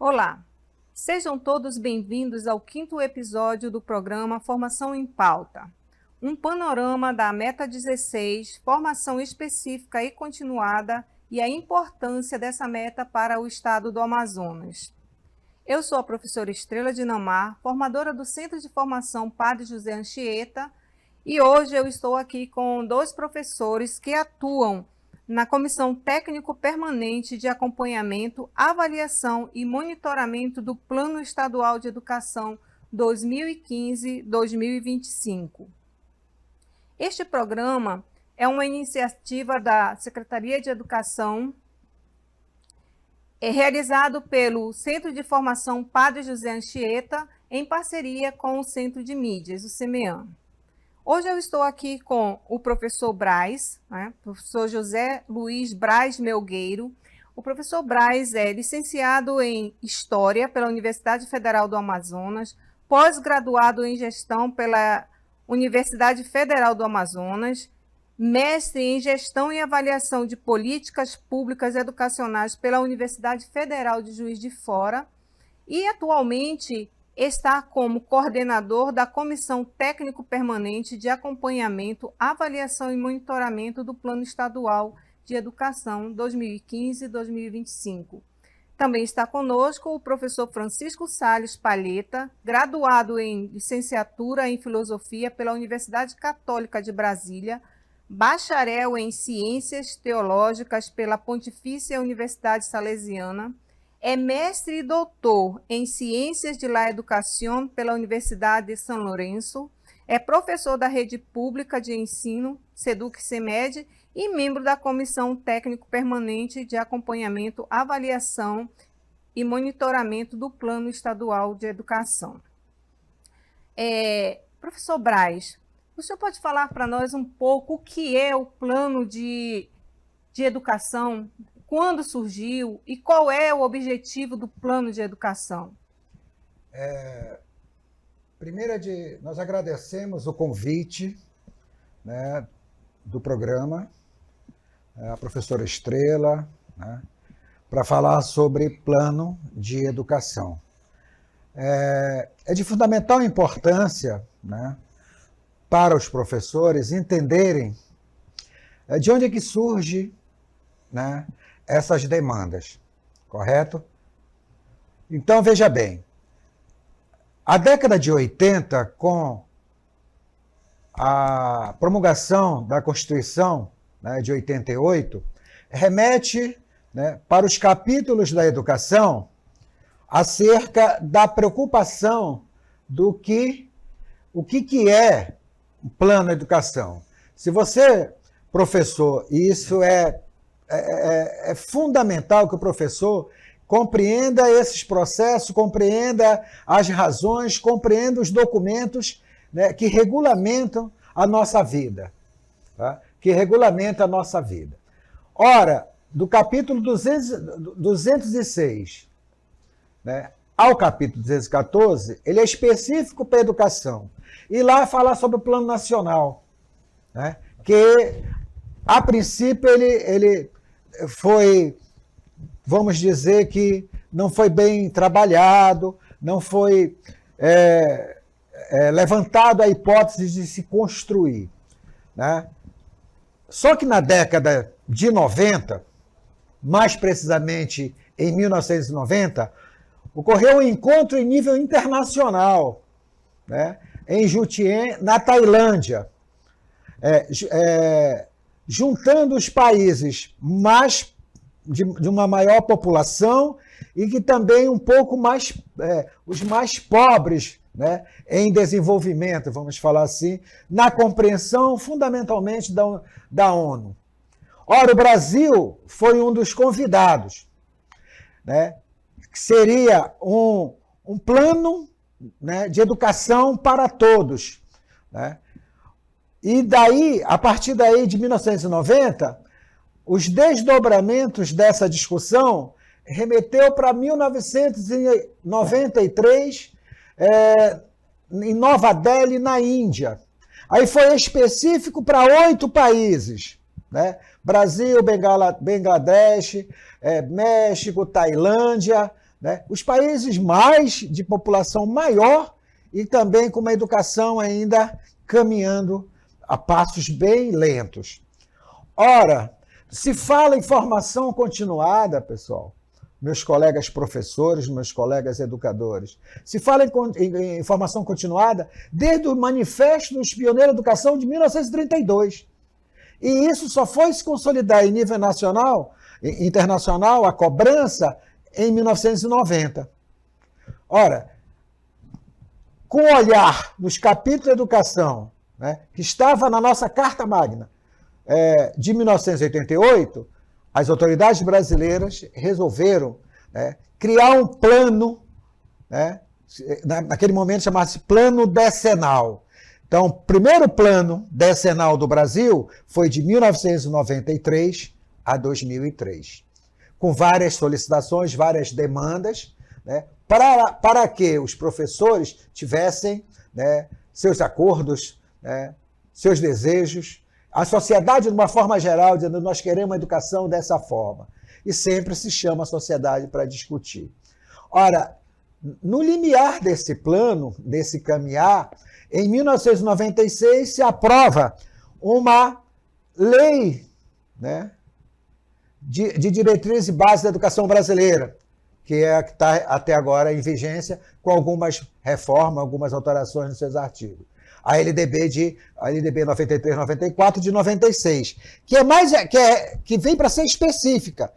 Olá, sejam todos bem-vindos ao 5º episódio do programa Formação em Pauta, um panorama da Meta 16, formação específica e continuada e a importância dessa meta para o estado do Amazonas. Eu sou a professora Estrela Dinamar, formadora do Centro de Formação Padre José Anchieta, e hoje eu estou aqui com 2 professores que atuam na Comissão Técnico Permanente de Acompanhamento, Avaliação e Monitoramento do Plano Estadual de Educação 2015-2025. Este programa é uma iniciativa da Secretaria de Educação, realizado pelo Centro de Formação Padre José Anchieta, em parceria com o Centro de Mídias, o CEMEAN. Hoje eu estou aqui com o professor Braz, professor José Luiz Braz Melgueiro. O professor Braz é licenciado em História pela Universidade Federal do Amazonas, pós-graduado em Gestão pela Universidade Federal do Amazonas, mestre em Gestão e Avaliação de Políticas Públicas Educacionais pela Universidade Federal de Juiz de Fora e atualmente está como coordenador da Comissão Técnico Permanente de Acompanhamento, Avaliação e Monitoramento do Plano Estadual de Educação 2015-2025. Também está conosco o professor Francisco Salles Palheta, graduado em Licenciatura em Filosofia pela Universidade Católica de Brasília, bacharel em Ciências Teológicas pela Pontifícia Universidade Salesiana, é mestre e doutor em Ciências de la Educación pela Universidade de São Lourenço, é professor da Rede Pública de Ensino, SEDUC-CEMED, e membro da Comissão Técnico Permanente de Acompanhamento, Avaliação e Monitoramento do Plano Estadual de Educação. Professor Braz, o senhor pode falar para nós um pouco o que é o Plano de Educação, quando surgiu e qual é o objetivo do plano de educação? Primeiro, nós agradecemos o convite, né, do programa, a professora Estrela, né, para falar sobre plano de educação. É de fundamental importância, né, para os professores entenderem de onde é que surge, né, essas demandas, correto? Então, veja bem, a década de 80, com a promulgação da Constituição, né, de 88, remete, né, para os capítulos da educação acerca da preocupação do o que é o plano de educação. Se você, professor, e isso é fundamental que o professor compreenda esses processos, compreenda as razões, compreenda os documentos, né, que regulamentam a nossa vida. Tá? Que regulamentam a nossa vida. Ora, do capítulo 206, né, ao capítulo 214, ele é específico para a educação. E lá fala sobre o Plano Nacional, né, que, a princípio, ele foi, vamos dizer que não foi bem trabalhado, não foi levantado a hipótese de se construir, né? Só que na década de 90, mais precisamente em 1990, ocorreu um encontro em nível internacional, né, em Jutian, na Tailândia, juntando os países de uma maior população e que também um pouco mais, os mais pobres, né, em desenvolvimento, vamos falar assim, na compreensão fundamentalmente da ONU. Ora, o Brasil foi um dos convidados, né, que seria um plano, né, de educação para todos, né? E daí, a partir daí de 1990, os desdobramentos dessa discussão remeteu para 1993, em Nova Delhi, na Índia. Aí foi específico para 8 países, né? Brasil, Bangladesh, México, Tailândia, né? Os países mais de população maior e também com uma educação ainda caminhando a passos bem lentos. Ora, se fala em formação continuada, pessoal, meus colegas professores, meus colegas educadores, se fala em formação continuada desde o Manifesto dos Pioneiros da Educação de 1932. E isso só foi se consolidar em nível nacional, internacional, a cobrança, em 1990. Ora, com o olhar nos capítulos de educação, né, que estava na nossa Carta Magna de 1988, as autoridades brasileiras resolveram, né, criar um plano, né, naquele momento chamava-se Plano Decenal. Então, o primeiro plano decenal do Brasil foi de 1993 a 2003, com várias solicitações, várias demandas, né, para que os professores tivessem, né, seus acordos, né, seus desejos, a sociedade, de uma forma geral, dizendo nós queremos uma educação dessa forma. E sempre se chama a sociedade para discutir. Ora, no limiar desse plano, desse caminhar, em 1996 se aprova uma lei, né, de diretriz e base da educação brasileira, que é a que está até agora em vigência, com algumas reformas, algumas alterações nos seus artigos. A LDB 93/94 de 96, que vem para ser específica.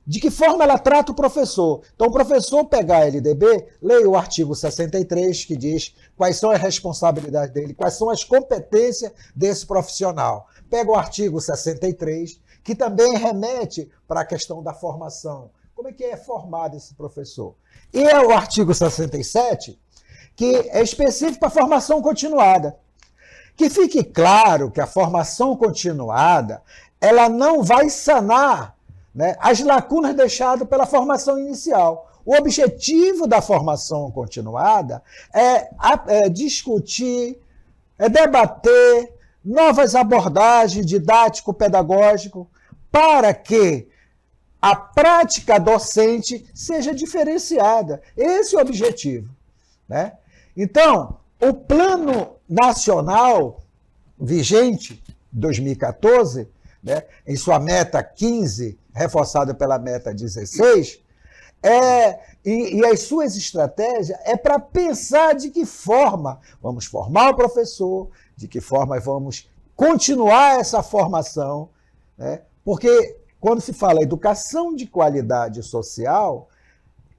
De que forma ela trata o professor? Então, o professor pegar a LDB, leia o artigo 63, que diz quais são as responsabilidades dele, quais são as competências desse profissional. Pega o artigo 63, que também remete para a questão da formação. Como é que é formado esse professor? E é o artigo 67, que é específico para a formação continuada. Que fique claro que a formação continuada, ela não vai sanar, né, as lacunas deixadas pela formação inicial. O objetivo da formação continuada é discutir, é debater novas abordagens didático-pedagógico para que a prática docente seja diferenciada. Esse é o objetivo, né? Então, o Plano Nacional vigente, 2014, né, em sua meta 15, reforçada pela meta 16, e as suas estratégias é para pensar de que forma vamos formar o professor, de que forma vamos continuar essa formação, né? Porque quando se fala educação de qualidade social,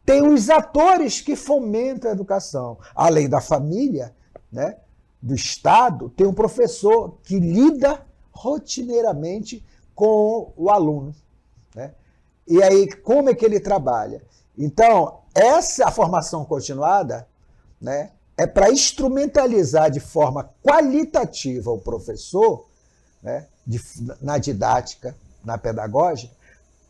tem os atores que fomentam a educação. Além da família, né, do Estado, tem um professor que lida rotineiramente com o aluno, né? E aí, como é que ele trabalha? Então, essa formação continuada, né, é para instrumentalizar de forma qualitativa o professor, né, na didática, na pedagógica,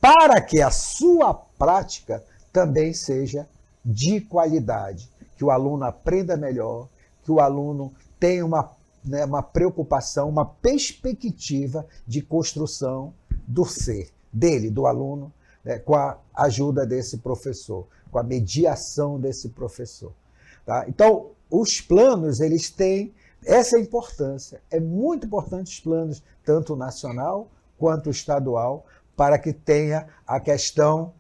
para que a sua prática também seja de qualidade, que o aluno aprenda melhor, que o aluno tenha uma preocupação, uma perspectiva de construção do ser, dele, do aluno, né, com a ajuda desse professor, com a mediação desse professor. Tá? Então, os planos, eles têm essa importância. É muito importante os planos, tanto nacional quanto estadual, para que tenha a questão,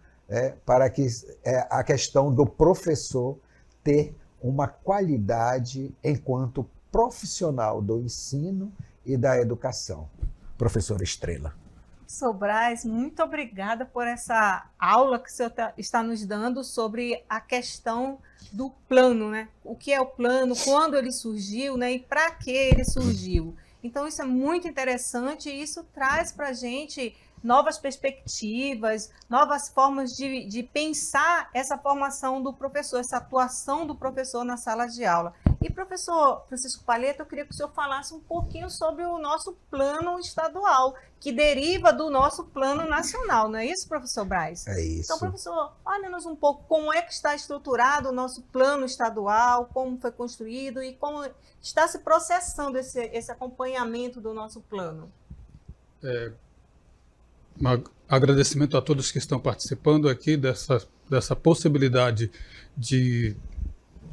a questão do professor ter uma qualidade enquanto profissional do ensino e da educação. Professora Estrela. Professor Braz, muito obrigada por essa aula que o senhor está nos dando sobre a questão do plano, né? O que é o plano, quando ele surgiu, né? E para que ele surgiu. Então, isso é muito interessante e isso traz para a gente novas perspectivas, novas formas de pensar essa formação do professor, essa atuação do professor na sala de aula. E, professor Francisco Palheta, eu queria que o senhor falasse um pouquinho sobre o nosso plano estadual, que deriva do nosso plano nacional, não é isso, professor Braz? É isso. Então, professor, olha-nos um pouco como é que está estruturado o nosso plano estadual, como foi construído e como está se processando esse acompanhamento do nosso plano. Agradecimento a todos que estão participando aqui dessa possibilidade de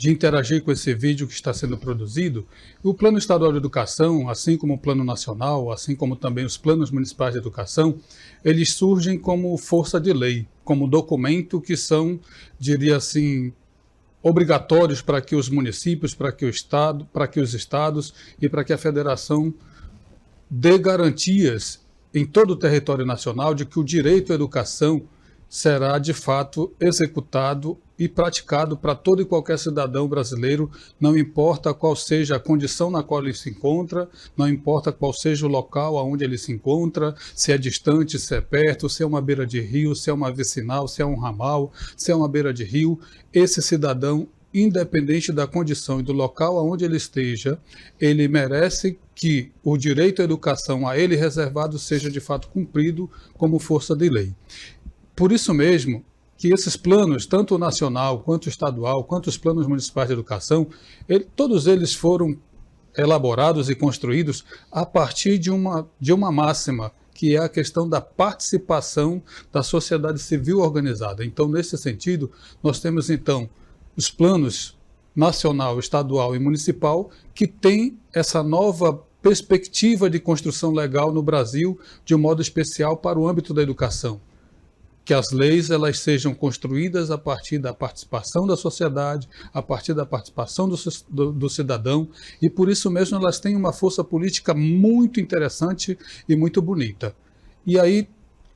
interagir com esse vídeo que está sendo produzido. O Plano Estadual de Educação, assim como o Plano Nacional, assim como também os planos municipais de educação, eles surgem como força de lei, como documento que são, diria assim, obrigatórios para que os municípios, para que o Estado, para que os estados e para que a federação dê garantias em todo o território nacional de que o direito à educação será de fato executado e praticado para todo e qualquer cidadão brasileiro, não importa qual seja a condição na qual ele se encontra, não importa qual seja o local onde ele se encontra, se é distante, se é perto, se é uma beira de rio, se é uma vicinal, se é um ramal, se é uma beira de rio, esse cidadão, independente da condição e do local onde ele esteja, ele merece que o direito à educação a ele reservado seja de fato cumprido como força de lei. Por isso mesmo que esses planos, tanto o nacional, quanto o estadual, quanto os planos municipais de educação, todos eles foram elaborados e construídos a partir de uma máxima, que é a questão da participação da sociedade civil organizada. Então, nesse sentido, nós temos, então, os planos nacional, estadual e municipal que têm essa nova perspectiva de construção legal no Brasil, de um modo especial para o âmbito da educação. Que as leis elas sejam construídas a partir da participação da sociedade, a partir da participação do cidadão, e por isso mesmo elas têm uma força política muito interessante e muito bonita. E aí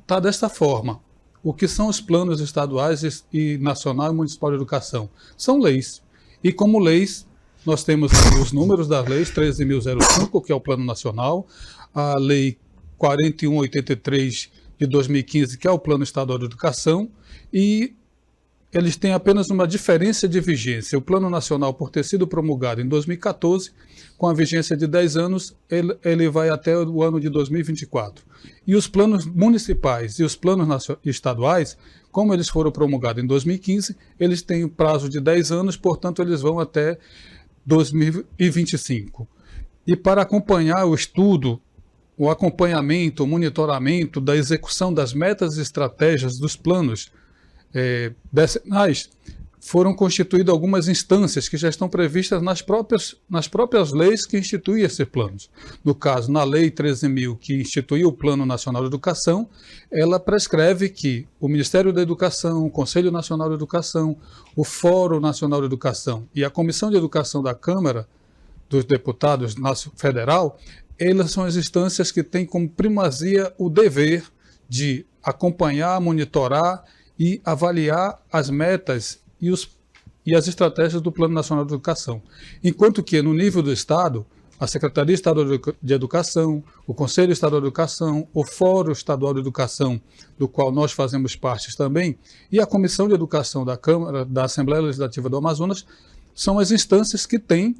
está desta forma. O que são os planos estaduais e nacional e municipal de educação? São leis. E como leis, nós temos os números das leis, 13.005, que é o Plano Nacional, a Lei 4183 de 2015, que é o Plano Estadual de Educação, e eles têm apenas uma diferença de vigência. O Plano Nacional, por ter sido promulgado em 2014, com a vigência de 10 anos, ele vai até o ano de 2024. E os planos municipais e os planos estaduais, como eles foram promulgados em 2015, eles têm um prazo de 10 anos, portanto, eles vão até 2025. E para acompanhar o estudo, o acompanhamento, o monitoramento da execução das metas e estratégias dos planos decenais, foram constituídas algumas instâncias que já estão previstas nas próprias leis que instituem esses planos. No caso, na Lei 13.000, que instituiu o Plano Nacional de Educação, ela prescreve que o Ministério da Educação, o Conselho Nacional de Educação, o Fórum Nacional de Educação e a Comissão de Educação da Câmara dos Deputados Federal, elas são as instâncias que têm como primazia o dever de acompanhar, monitorar e avaliar as metas e as estratégias do Plano Nacional de Educação. Enquanto que, no nível do Estado, a Secretaria Estadual de Educação, o Conselho Estadual de Educação, o Fórum Estadual de Educação, do qual nós fazemos parte também, e a Comissão de Educação da Câmara, da Assembleia Legislativa do Amazonas, são as instâncias que têm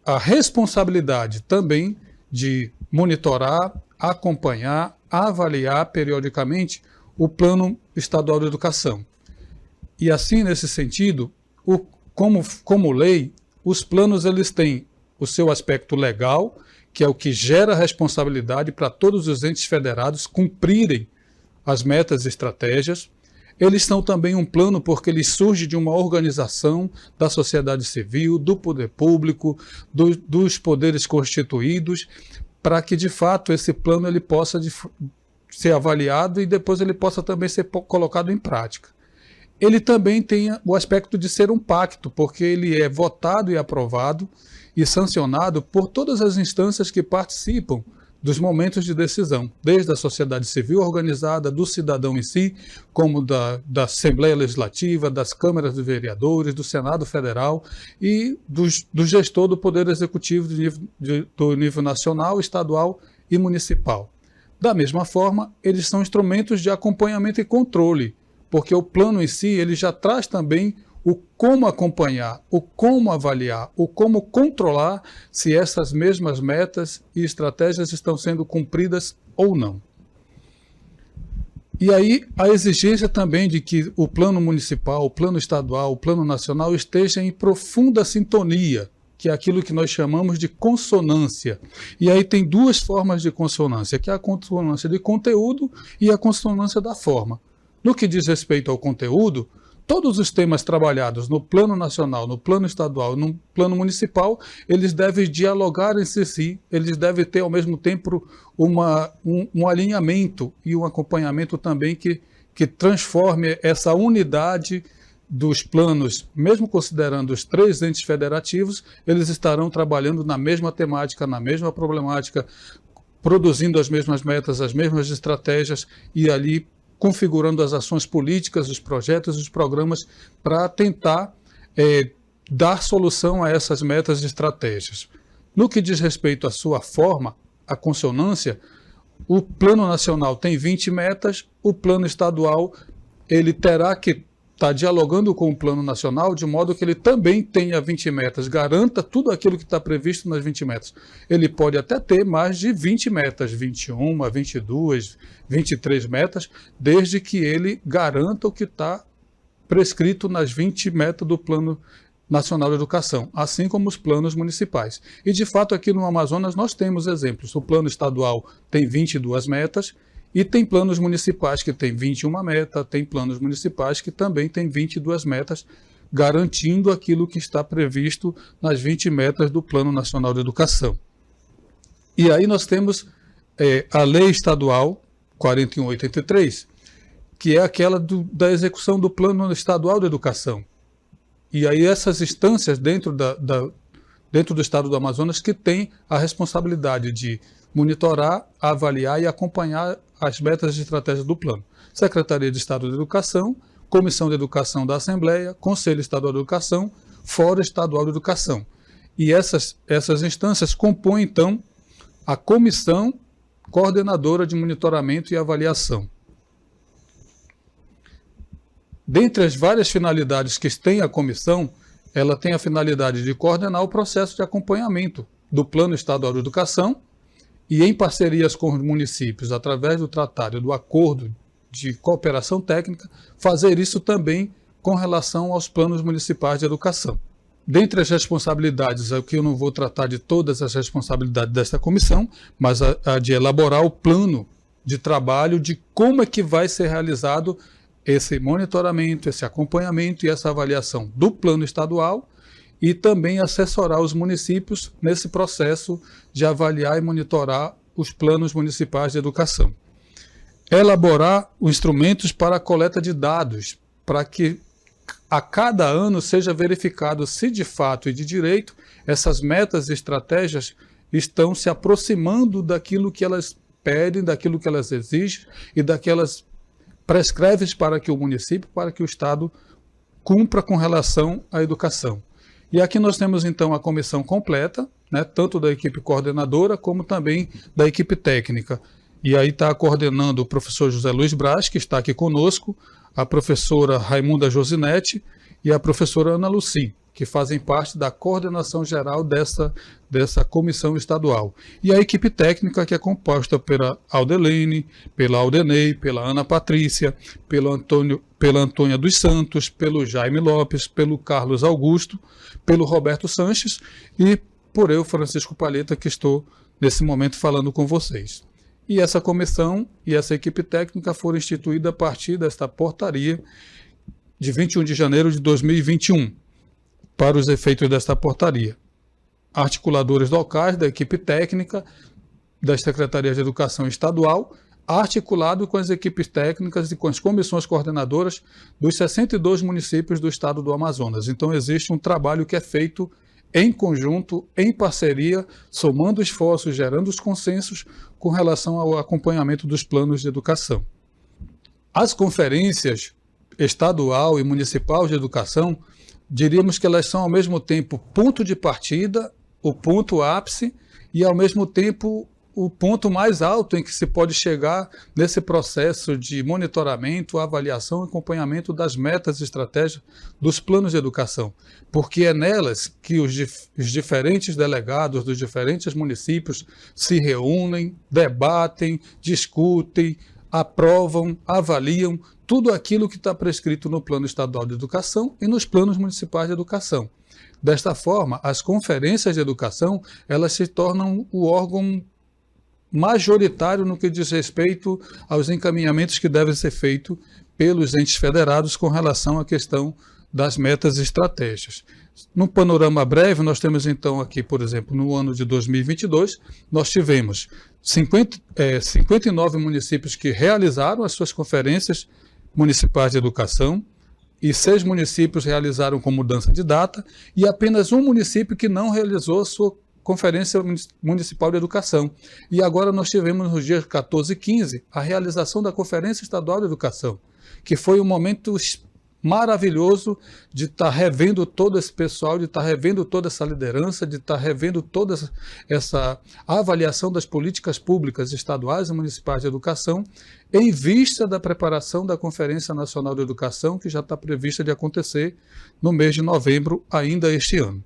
a responsabilidade também de monitorar, acompanhar, avaliar periodicamente o Plano Estadual de Educação. E assim, nesse sentido, como lei, os planos eles têm o seu aspecto legal, que é o que gera responsabilidade para todos os entes federados cumprirem as metas e estratégias. Eles são também um plano porque ele surge de uma organização da sociedade civil, do poder público, dos poderes constituídos, para que, de fato, esse plano ele possa ser avaliado e depois ele possa também ser colocado em prática. Ele também tem o aspecto de ser um pacto, porque ele é votado e aprovado e sancionado por todas as instâncias que participam dos momentos de decisão, desde a sociedade civil organizada, do cidadão em si, como da Assembleia Legislativa, das câmaras de vereadores, do Senado Federal e do gestor do Poder Executivo do nível nacional, estadual e municipal. Da mesma forma, eles são instrumentos de acompanhamento e controle, porque o plano em si ele já traz também o como acompanhar, o como avaliar, o como controlar se essas mesmas metas e estratégias estão sendo cumpridas ou não. E aí a exigência também de que o plano municipal, o plano estadual, o plano nacional esteja em profunda sintonia que é aquilo que nós chamamos de consonância. E aí tem duas formas de consonância, que é a consonância de conteúdo e a consonância da forma. No que diz respeito ao conteúdo, todos os temas trabalhados no plano nacional, no plano estadual, no plano municipal, eles devem dialogar entre si, eles devem ter ao mesmo tempo um alinhamento e um acompanhamento também que transforme essa unidade dos planos, mesmo considerando os 3 entes federativos, eles estarão trabalhando na mesma temática, na mesma problemática, produzindo as mesmas metas, as mesmas estratégias e ali configurando as ações políticas, os projetos, os programas para tentar dar solução a essas metas e estratégias. No que diz respeito à sua forma, a consonância, o plano nacional tem 20 metas, o plano estadual ele terá que estar dialogando com o plano nacional de modo que ele também tenha 20 metas, garanta tudo aquilo que está previsto nas 20 metas. Ele pode até ter mais de 20 metas, 21, 22, 23 metas, desde que ele garanta o que está prescrito nas 20 metas do Plano Nacional de Educação, assim como os planos municipais. E, de fato, aqui no Amazonas nós temos exemplos. O plano estadual tem 22 metas, e tem planos municipais que tem 21 metas, tem planos municipais que também tem 22 metas, garantindo aquilo que está previsto nas 20 metas do Plano Nacional de Educação. E aí nós temos a Lei Estadual 4183, que é aquela da execução do Plano Estadual de Educação. E aí essas instâncias dentro do Estado do Amazonas que têm a responsabilidade de monitorar, avaliar e acompanhar as metas e estratégias do plano. Secretaria de Estado de Educação, Comissão de Educação da Assembleia, Conselho Estadual de Educação, Fórum Estadual de Educação. E essas instâncias compõem, então, a Comissão Coordenadora de Monitoramento e Avaliação. Dentre as várias finalidades que tem a comissão, ela tem a finalidade de coordenar o processo de acompanhamento do Plano Estadual de Educação, e em parcerias com os municípios, através do tratado e do acordo de cooperação técnica, fazer isso também com relação aos planos municipais de educação. Dentre as responsabilidades, aqui eu não vou tratar de todas as responsabilidades desta comissão, mas a de elaborar o plano de trabalho de como é que vai ser realizado esse monitoramento, esse acompanhamento e essa avaliação do plano estadual, e também assessorar os municípios nesse processo de avaliar e monitorar os planos municipais de educação. Elaborar os instrumentos para a coleta de dados, para que a cada ano seja verificado se de fato e de direito essas metas e estratégias estão se aproximando daquilo que elas pedem, daquilo que elas exigem e daquelas prescrevem para que o município, para que o Estado cumpra com relação à educação. E aqui nós temos então a comissão completa, né, tanto da equipe coordenadora como também da equipe técnica. E aí está coordenando o professor José Luiz Braz, que está aqui conosco, a professora Raimunda Josinete e a professora Ana Luci, que fazem parte da coordenação geral dessa comissão estadual. E a equipe técnica, que é composta pela Aldelene, pela Aldenei, pela Ana Patrícia, pela Antônia dos Santos, pelo Jaime Lopes, pelo Carlos Augusto, pelo Roberto Sanches e por eu, Francisco Palheta, que estou nesse momento falando com vocês. E essa comissão e essa equipe técnica foram instituídas a partir desta portaria de 21 de janeiro de 2021, para os efeitos desta portaria. Articuladores locais da equipe técnica das Secretarias de Educação Estadual, articulado com as equipes técnicas e com as comissões coordenadoras dos 62 municípios do estado do Amazonas. Então existe um trabalho que é feito em conjunto, em parceria, somando esforços, gerando os consensos com relação ao acompanhamento dos planos de educação. As conferências estadual e municipal de educação, diríamos que elas são ao mesmo tempo ponto de partida, o ponto ápice e ao mesmo tempo o ponto mais alto em que se pode chegar nesse processo de monitoramento, avaliação e acompanhamento das metas e estratégias dos planos de educação, porque é nelas que os diferentes delegados dos diferentes municípios se reúnem, debatem, discutem, aprovam, avaliam tudo aquilo que está prescrito no Plano Estadual de Educação e nos planos municipais de educação. Desta forma, as conferências de educação, elas se tornam o órgão majoritário no que diz respeito aos encaminhamentos que devem ser feitos pelos entes federados com relação à questão das metas e estratégias. No panorama breve, nós temos então aqui, por exemplo, no ano de 2022, nós tivemos 59 municípios que realizaram as suas conferências municipais de educação, e 6 municípios realizaram com mudança de data, e apenas um município que não realizou a sua Conferência Municipal de Educação. E agora nós tivemos nos dias 14 e 15 a realização da Conferência Estadual de Educação, que foi um momento maravilhoso de estar revendo todo esse pessoal, de estar revendo toda essa liderança, de estar revendo toda essa avaliação das políticas públicas estaduais e municipais de educação, em vista da preparação da Conferência Nacional de Educação, que já está prevista de acontecer no mês de novembro ainda este ano.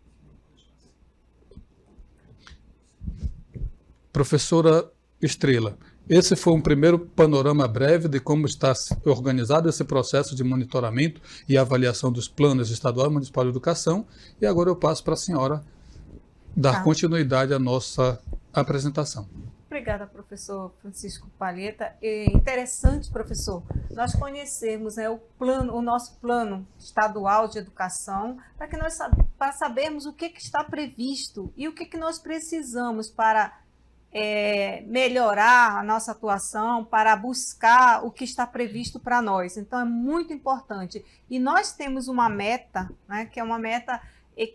Professora Estrela, esse foi um primeiro panorama breve de como está organizado esse processo de monitoramento e avaliação dos planos estadual e municipal de educação, e agora eu passo para a senhora dar continuidade à nossa apresentação. Obrigada, professor Francisco Palheta. É interessante, professor, nós conhecermos o nosso plano estadual de educação, para sabermos o que está previsto e o que nós precisamos para melhorar a nossa atuação, para buscar o que está previsto para nós. Então, é muito importante. E nós temos uma meta, né, que é uma meta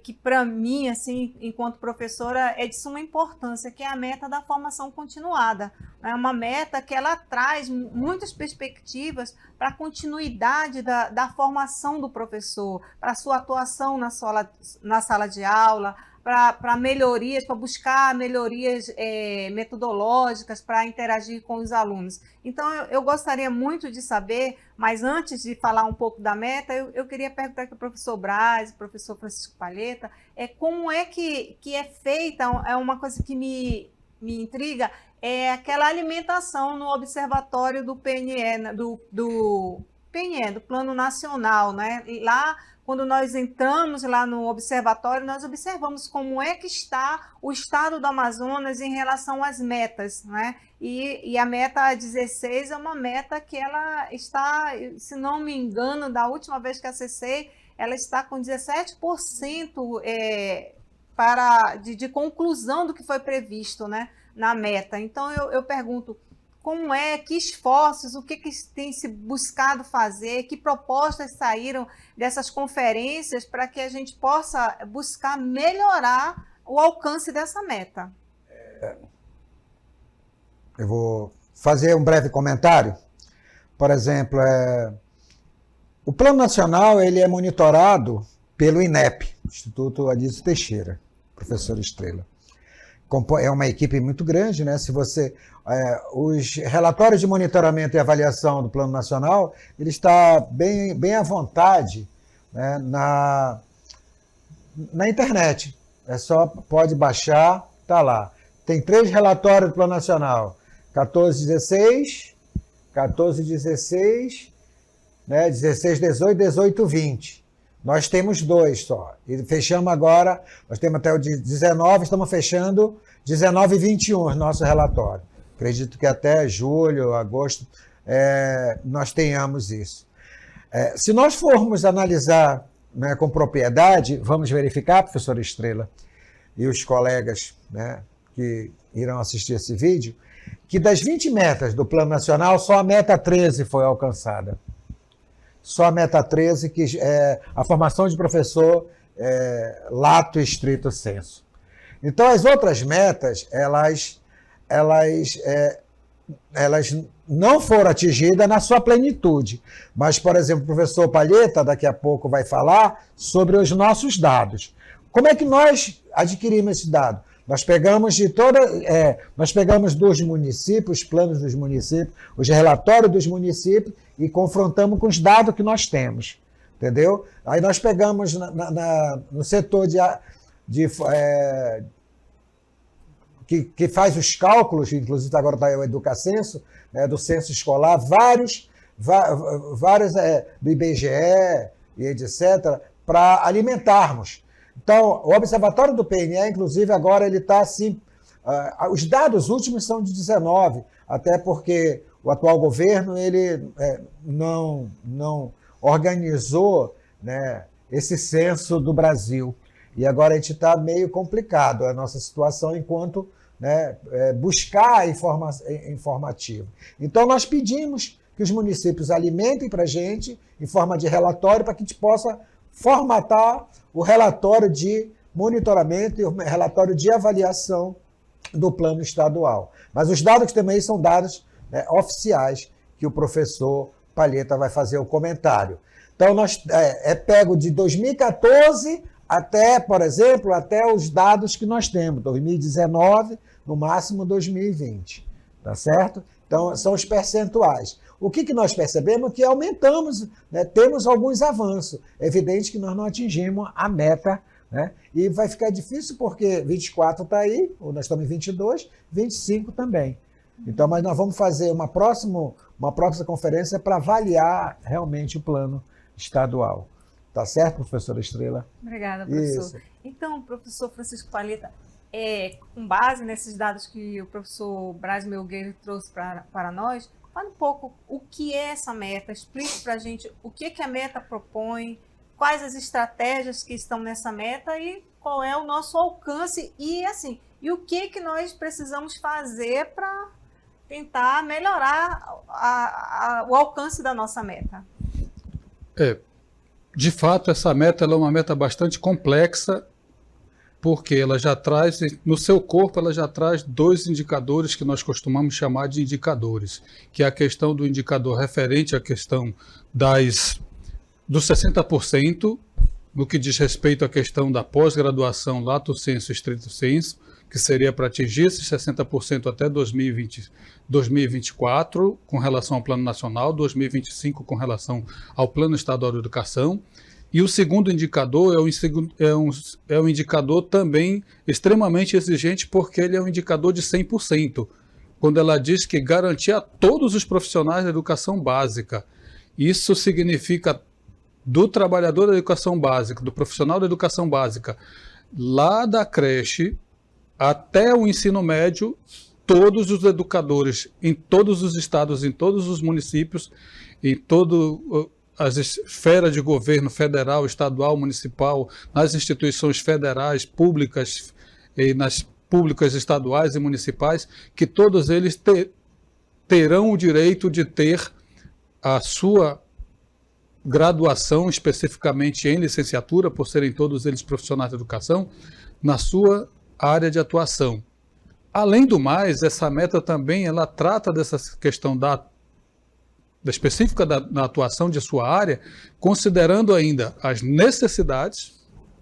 que, para mim, assim, enquanto professora, é de suma importância, que é a meta da formação continuada. É uma meta que ela traz muitas perspectivas para a continuidade da formação do professor, para a sua atuação na sala de aula, para melhorias, para buscar melhorias metodológicas, para interagir com os alunos. Então, eu gostaria muito de saber, mas antes de falar um pouco da meta, eu queria perguntar para o professor Braz, professor Francisco Palheta, como é que é feita, é uma coisa que me intriga, é aquela alimentação no observatório do PNE, do PNE, do Plano Nacional, né? E lá, quando nós entramos lá no observatório, nós observamos como é que está o estado do Amazonas em relação às metas, né? E a meta 16 é uma meta que ela está, se não me engano, da última vez que acessei, ela está com 17% de conclusão do que foi previsto, né, na meta. Então, eu pergunto, como que esforços, o que tem se buscado fazer, que propostas saíram dessas conferências para que a gente possa buscar melhorar o alcance dessa meta? Eu vou fazer um breve comentário. Por exemplo, o Plano Nacional ele é monitorado pelo INEP, Instituto Anísio Teixeira, professor Estrela. É uma equipe muito grande, né? Se você os relatórios de monitoramento e avaliação do Plano Nacional, ele está bem à vontade, né, na internet. Pode baixar, tá lá. Tem 3 relatórios do Plano Nacional: 14/16, 14/16, né, 16/18, 18/20. Nós temos 2 só. E fechamos agora, nós temos até o de 19, estamos fechando 19 e 21 o nosso relatório. Acredito que até julho, agosto, nós tenhamos isso. Se nós formos analisar, né, com propriedade, vamos verificar, professora Estrela, e os colegas, né, que irão assistir esse vídeo, que das 20 metas do Plano Nacional, só a meta 13 foi alcançada. Só a meta 13, que é a formação de professor lato e estrito sensu. Então, as outras metas, elas não foram atingidas na sua plenitude. Mas, por exemplo, o professor Palheta, daqui a pouco, vai falar sobre os nossos dados. Como é que nós adquirimos esse dado? Nós pegamos nós pegamos dos municípios, os planos dos municípios, os relatórios dos municípios e confrontamos com os dados que nós temos, entendeu? Aí nós pegamos no setor que faz os cálculos, inclusive agora está o Educacenso, né, do censo escolar, vários do IBGE e etc., para alimentarmos. Então, o Observatório do PNE, inclusive, agora ele está assim, os dados últimos são de 19, até porque o atual governo ele não organizou, né, esse censo do Brasil. E agora a gente está meio complicado a nossa situação enquanto, né, buscar informativo. Então, nós pedimos que os municípios alimentem para a gente em forma de relatório para que a gente possa formatar o relatório de monitoramento e o relatório de avaliação do plano estadual. Mas os dados que também são dados, né, oficiais, que o professor Palheta vai fazer o comentário. Então, nós pego de 2014 até, por exemplo, até os dados que nós temos, 2019, no máximo 2020, tá certo? Então, são os percentuais. O que nós percebemos? Que aumentamos, né, temos alguns avanços. É evidente que nós não atingimos a meta, né? E vai ficar difícil porque 24 está aí, ou nós estamos em 22, 25 também. Então, mas nós vamos fazer uma próxima conferência para avaliar realmente o plano estadual. Tá certo, professora Estrela? Obrigada, professor. Isso. Então, professor Francisco Palheta, com base nesses dados que o professor Braz Melgueiro trouxe para nós, fale um pouco o que é essa meta, explique para a gente o que a meta propõe, quais as estratégias que estão nessa meta e qual é o nosso alcance e, assim, e o que nós precisamos fazer para tentar melhorar o alcance da nossa meta. De fato, essa meta ela é uma meta bastante complexa, porque ela já traz, no seu corpo, ela já traz dois indicadores que nós costumamos chamar de indicadores, que é a questão do indicador referente à questão dos 60%, no que diz respeito à questão da pós-graduação lato sensu e stricto sensu, que seria para atingir esses 60% até 2024, com relação ao Plano Nacional, 2025 com relação ao Plano Estadual de Educação. E o segundo indicador é um indicador também extremamente exigente, porque ele é um indicador de 100%, quando ela diz que garantir a todos os profissionais da educação básica. Isso significa do trabalhador da educação básica, do profissional da educação básica, lá da creche até o ensino médio, todos os educadores em todos os estados, em todos os municípios, em todo as esferas de governo federal, estadual, municipal, nas instituições federais, públicas e nas públicas estaduais e municipais, que todos eles terão o direito de ter a sua graduação, especificamente em licenciatura, por serem todos eles profissionais de educação, na sua área de atuação. Além do mais, essa meta também ela trata dessa questão da específica da atuação de sua área, considerando ainda as necessidades,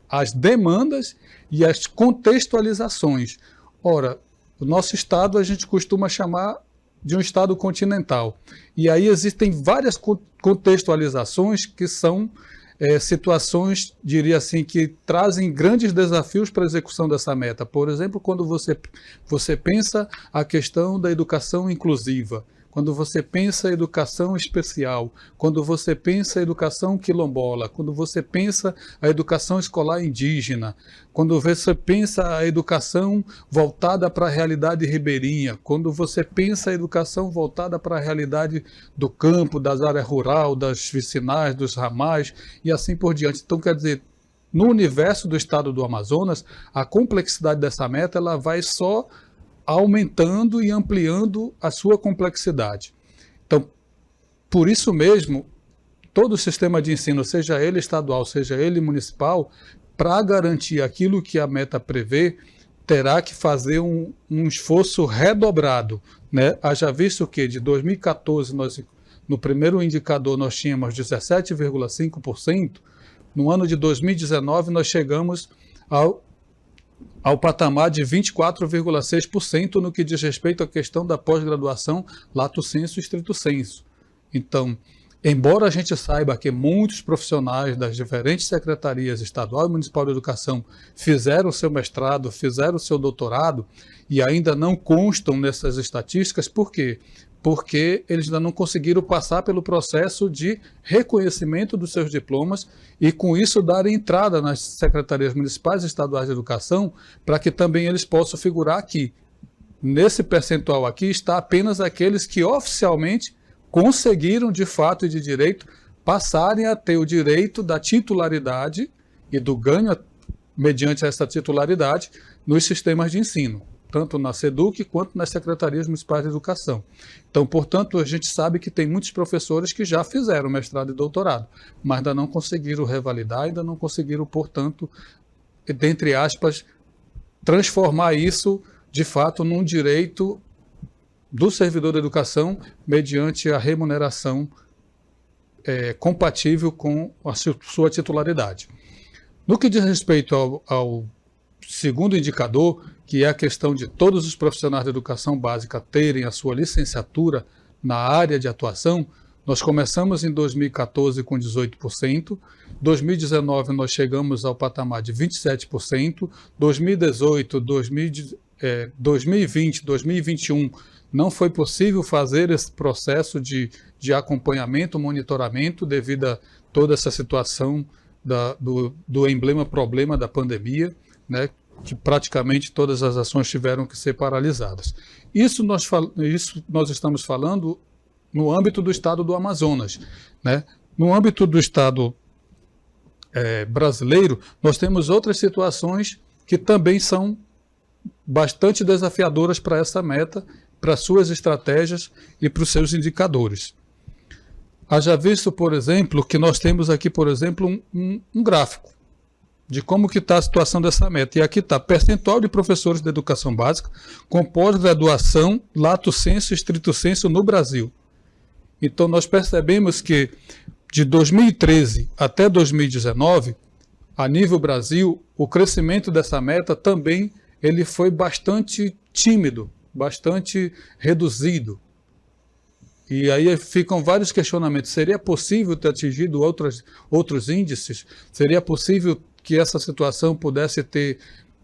as demandas e as contextualizações. Ora, o nosso estado a gente costuma chamar de um estado continental. E aí existem várias contextualizações que são situações, diria assim, que trazem grandes desafios para a execução dessa meta. Por exemplo, quando você pensa a questão da educação inclusiva, quando você pensa a educação especial, quando você pensa a educação quilombola, quando você pensa a educação escolar indígena, quando você pensa a educação voltada para a realidade ribeirinha, quando você pensa a educação voltada para a realidade do campo, das áreas rurais, das vicinais, dos ramais e assim por diante. Então, quer dizer, no universo do estado do Amazonas, a complexidade dessa meta ela vai só aumentando e ampliando a sua complexidade. Então, por isso mesmo, todo o sistema de ensino, seja ele estadual, seja ele municipal, para garantir aquilo que a meta prevê, terá que fazer um esforço redobrado, né? Haja visto que de 2014, no primeiro indicador, nós tínhamos 17,5%, no ano de 2019 nós chegamos ao patamar de 24,6% no que diz respeito à questão da pós-graduação lato sensu e stricto sensu. Então, embora a gente saiba que muitos profissionais das diferentes secretarias estadual e municipal de educação fizeram o seu mestrado, fizeram o seu doutorado e ainda não constam nessas estatísticas, por quê? porque eles ainda não conseguiram passar pelo processo de reconhecimento dos seus diplomas e, com isso, dar entrada nas secretarias municipais e estaduais de educação para que também eles possam figurar aqui. Nesse percentual aqui está apenas aqueles que oficialmente conseguiram, de fato e de direito, passarem a ter o direito da titularidade e do ganho mediante essa titularidade nos sistemas de ensino, tanto na SEDUC quanto nas secretarias municipais de educação. Então, portanto, a gente sabe que tem muitos professores que já fizeram mestrado e doutorado, mas ainda não conseguiram revalidar, ainda não conseguiram, portanto, dentre aspas, transformar isso, de fato, num direito do servidor da educação mediante a remuneração compatível com a sua titularidade. No que diz respeito ao segundo indicador, que é a questão de todos os profissionais da educação básica terem a sua licenciatura na área de atuação, nós começamos em 2014 com 18%, 2019 nós chegamos ao patamar de 27%, 2018, 2020, 2021 não foi possível fazer esse processo de acompanhamento, monitoramento, devido a toda essa situação do problema da pandemia, né, que praticamente todas as ações tiveram que ser paralisadas. Isso nós estamos falando no âmbito do estado do Amazonas, né? No âmbito do estado brasileiro, nós temos outras situações que também são bastante desafiadoras para essa meta, para suas estratégias e para os seus indicadores. Haja visto, por exemplo, que nós temos aqui, por exemplo, um gráfico de como que está a situação dessa meta. E aqui está percentual de professores de educação básica com pós-graduação, lato sensu e estrito sensu no Brasil. Então nós percebemos que de 2013 até 2019, a nível Brasil, o crescimento dessa meta também ele foi bastante tímido, bastante reduzido. E aí ficam vários questionamentos. Seria possível ter atingido outros índices? Seria possível que essa situação pudesse ter,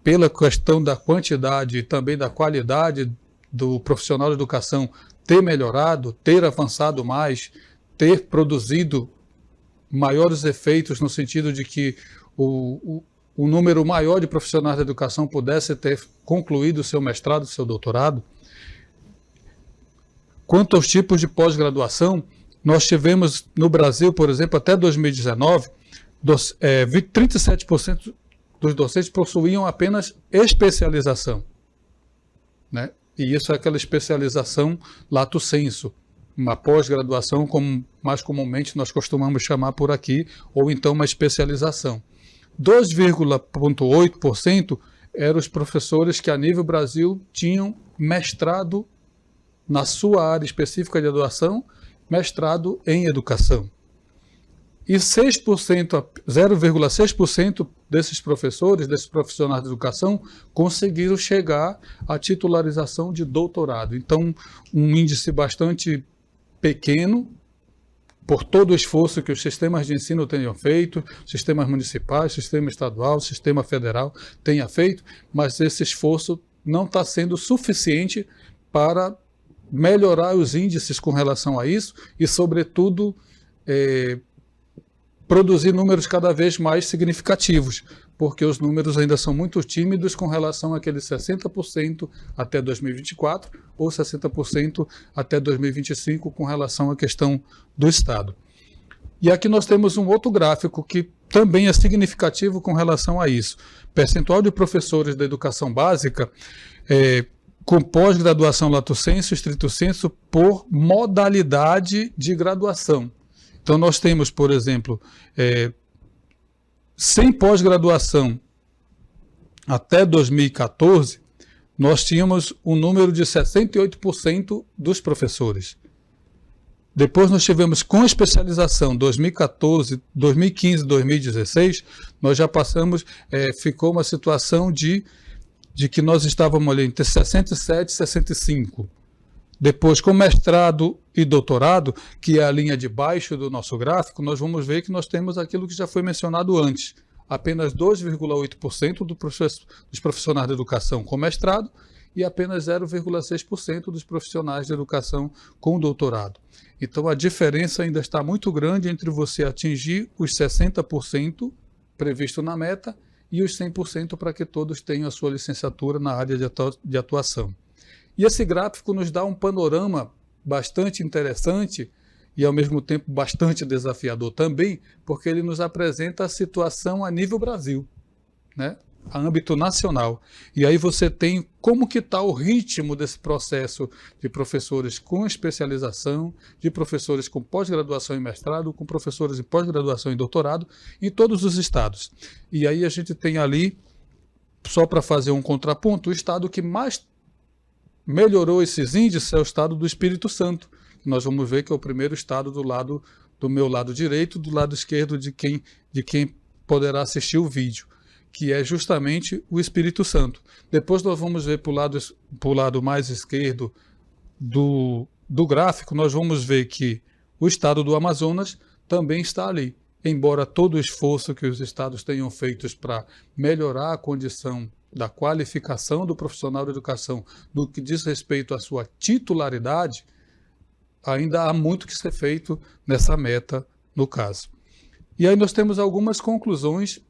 pela questão da quantidade e também da qualidade do profissional de educação, ter melhorado, ter avançado mais, ter produzido maiores efeitos no sentido de que o número maior de profissionais da educação pudesse ter concluído o seu mestrado, o seu doutorado? Quanto aos tipos de pós-graduação, nós tivemos no Brasil, por exemplo, até 2019, 37% dos docentes possuíam apenas especialização, né? E isso é aquela especialização lato sensu, uma pós-graduação, como mais comumente nós costumamos chamar por aqui, ou então uma especialização. 2,8% eram os professores que a nível Brasil tinham mestrado na sua área específica de atuação, mestrado em educação. E 0,6% desses professores, desses profissionais de educação, conseguiram chegar à titularização de doutorado. Então, um índice bastante pequeno, por todo o esforço que os sistemas de ensino tenham feito, sistemas municipais, sistema estadual, sistema federal tenha feito, mas esse esforço não está sendo suficiente para melhorar os índices com relação a isso e, sobretudo, produzir números cada vez mais significativos, porque os números ainda são muito tímidos com relação àqueles 60% até 2024 ou 60% até 2025 com relação à questão do Estado. E aqui nós temos um outro gráfico que também é significativo com relação a isso. Percentual de professores da educação básica com pós-graduação lato sensu e estrito sensu por modalidade de graduação. Então nós temos, por exemplo, sem pós-graduação até 2014, nós tínhamos um número de 68% dos professores. Depois nós tivemos com especialização 2014, 2015, 2016, nós já passamos, ficou uma situação de que nós estávamos ali entre 67 e 65. Depois, com mestrado e doutorado, que é a linha de baixo do nosso gráfico, nós vamos ver que nós temos aquilo que já foi mencionado antes. Apenas 2,8% dos profissionais de educação com mestrado e apenas 0,6% dos profissionais de educação com doutorado. Então, a diferença ainda está muito grande entre você atingir os 60% previsto na meta e os 100% para que todos tenham a sua licenciatura na área de atuação. E esse gráfico nos dá um panorama bastante interessante e, ao mesmo tempo, bastante desafiador também, porque ele nos apresenta a situação a nível Brasil, né? A âmbito nacional. E aí você tem como que está o ritmo desse processo de professores com especialização, de professores com pós-graduação e mestrado, com professores em pós-graduação e doutorado, em todos os estados. E aí a gente tem ali, só para fazer um contraponto, o estado que mais melhorou esses índices é o estado do Espírito Santo. Nós vamos ver que é o primeiro estado do meu lado direito, do lado esquerdo de quem poderá assistir o vídeo, que é justamente o Espírito Santo. Depois nós vamos ver para o lado mais esquerdo do gráfico, nós vamos ver que o estado do Amazonas também está ali. Embora todo o esforço que os estados tenham feito para melhorar a condição da qualificação do profissional de educação no que diz respeito à sua titularidade, ainda há muito que ser feito nessa meta, no caso. E aí nós temos algumas conclusões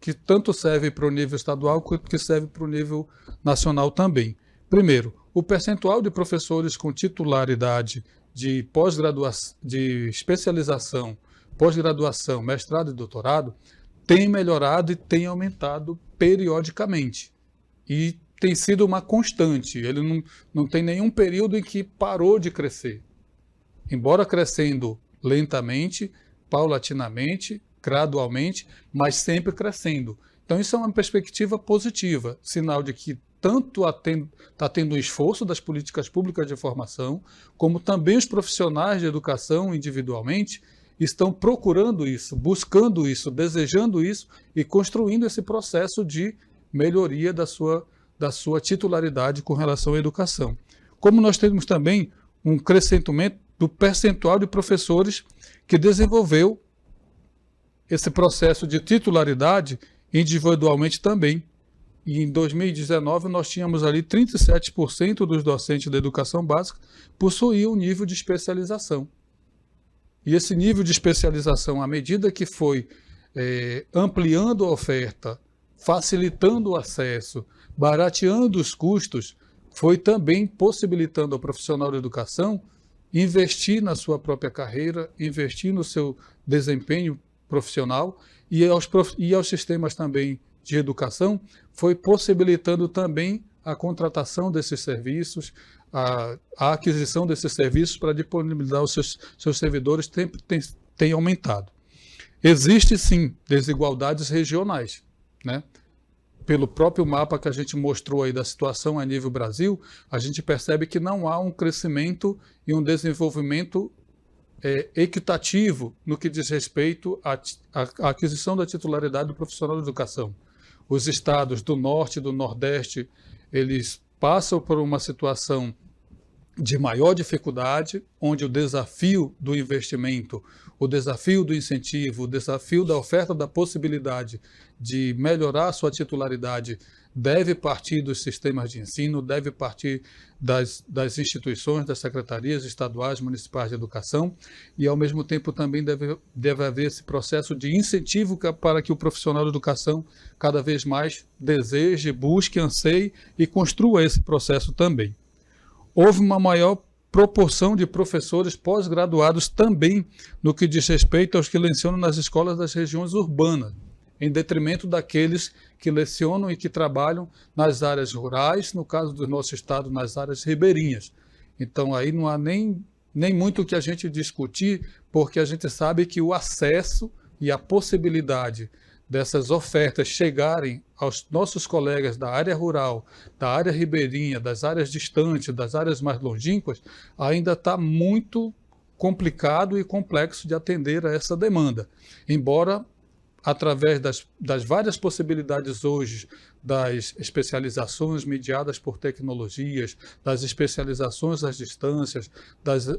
que tanto serve para o nível estadual quanto que serve para o nível nacional também. Primeiro, o percentual de professores com titularidade de pós-graduação, de especialização, pós-graduação, mestrado e doutorado tem melhorado e tem aumentado periodicamente. E tem sido uma constante. Ele não tem nenhum período em que parou de crescer. Embora crescendo lentamente, paulatinamente, gradualmente, mas sempre crescendo. Então isso é uma perspectiva positiva, sinal de que tanto está tendo um esforço das políticas públicas de formação, como também os profissionais de educação individualmente estão procurando isso, buscando isso, desejando isso e construindo esse processo de melhoria da sua titularidade com relação à educação. Como nós temos também um crescimento do percentual de professores que desenvolveu esse processo de titularidade individualmente também. E em 2019 nós tínhamos ali 37% dos docentes da educação básica possuíam um nível de especialização. E esse nível de especialização, à medida que foi ampliando a oferta, facilitando o acesso, barateando os custos, foi também possibilitando ao profissional de educação investir na sua própria carreira, investir no seu desempenho profissional e aos sistemas também de educação, foi possibilitando também a contratação desses serviços, a aquisição desses serviços para disponibilizar os seus servidores tem aumentado. Existe sim desigualdades regionais, né? Pelo próprio mapa que a gente mostrou aí da situação a nível Brasil, a gente percebe que não há um crescimento e um desenvolvimento equitativo no que diz respeito à aquisição da titularidade do profissional de educação. Os estados do Norte e do Nordeste, eles passam por uma situação de maior dificuldade, onde o desafio do investimento, o desafio do incentivo, o desafio da oferta da possibilidade de melhorar a sua titularidade deve partir dos sistemas de ensino, deve partir das instituições, das secretarias estaduais, municipais de educação, e ao mesmo tempo também deve haver esse processo de incentivo para que o profissional de educação cada vez mais deseje, busque, anseie e construa esse processo também. Houve uma maior proporção de professores pós-graduados também no que diz respeito aos que lecionam nas escolas das regiões urbanas, em detrimento daqueles que lecionam e que trabalham nas áreas rurais, no caso do nosso estado, nas áreas ribeirinhas. Então aí não há nem muito o que a gente discutir, porque a gente sabe que o acesso e a possibilidade dessas ofertas chegarem aos nossos colegas da área rural, da área ribeirinha, das áreas distantes, das áreas mais longínquas, ainda está muito complicado e complexo de atender a essa demanda. Embora através das várias possibilidades hoje das especializações mediadas por tecnologias, das especializações às distâncias,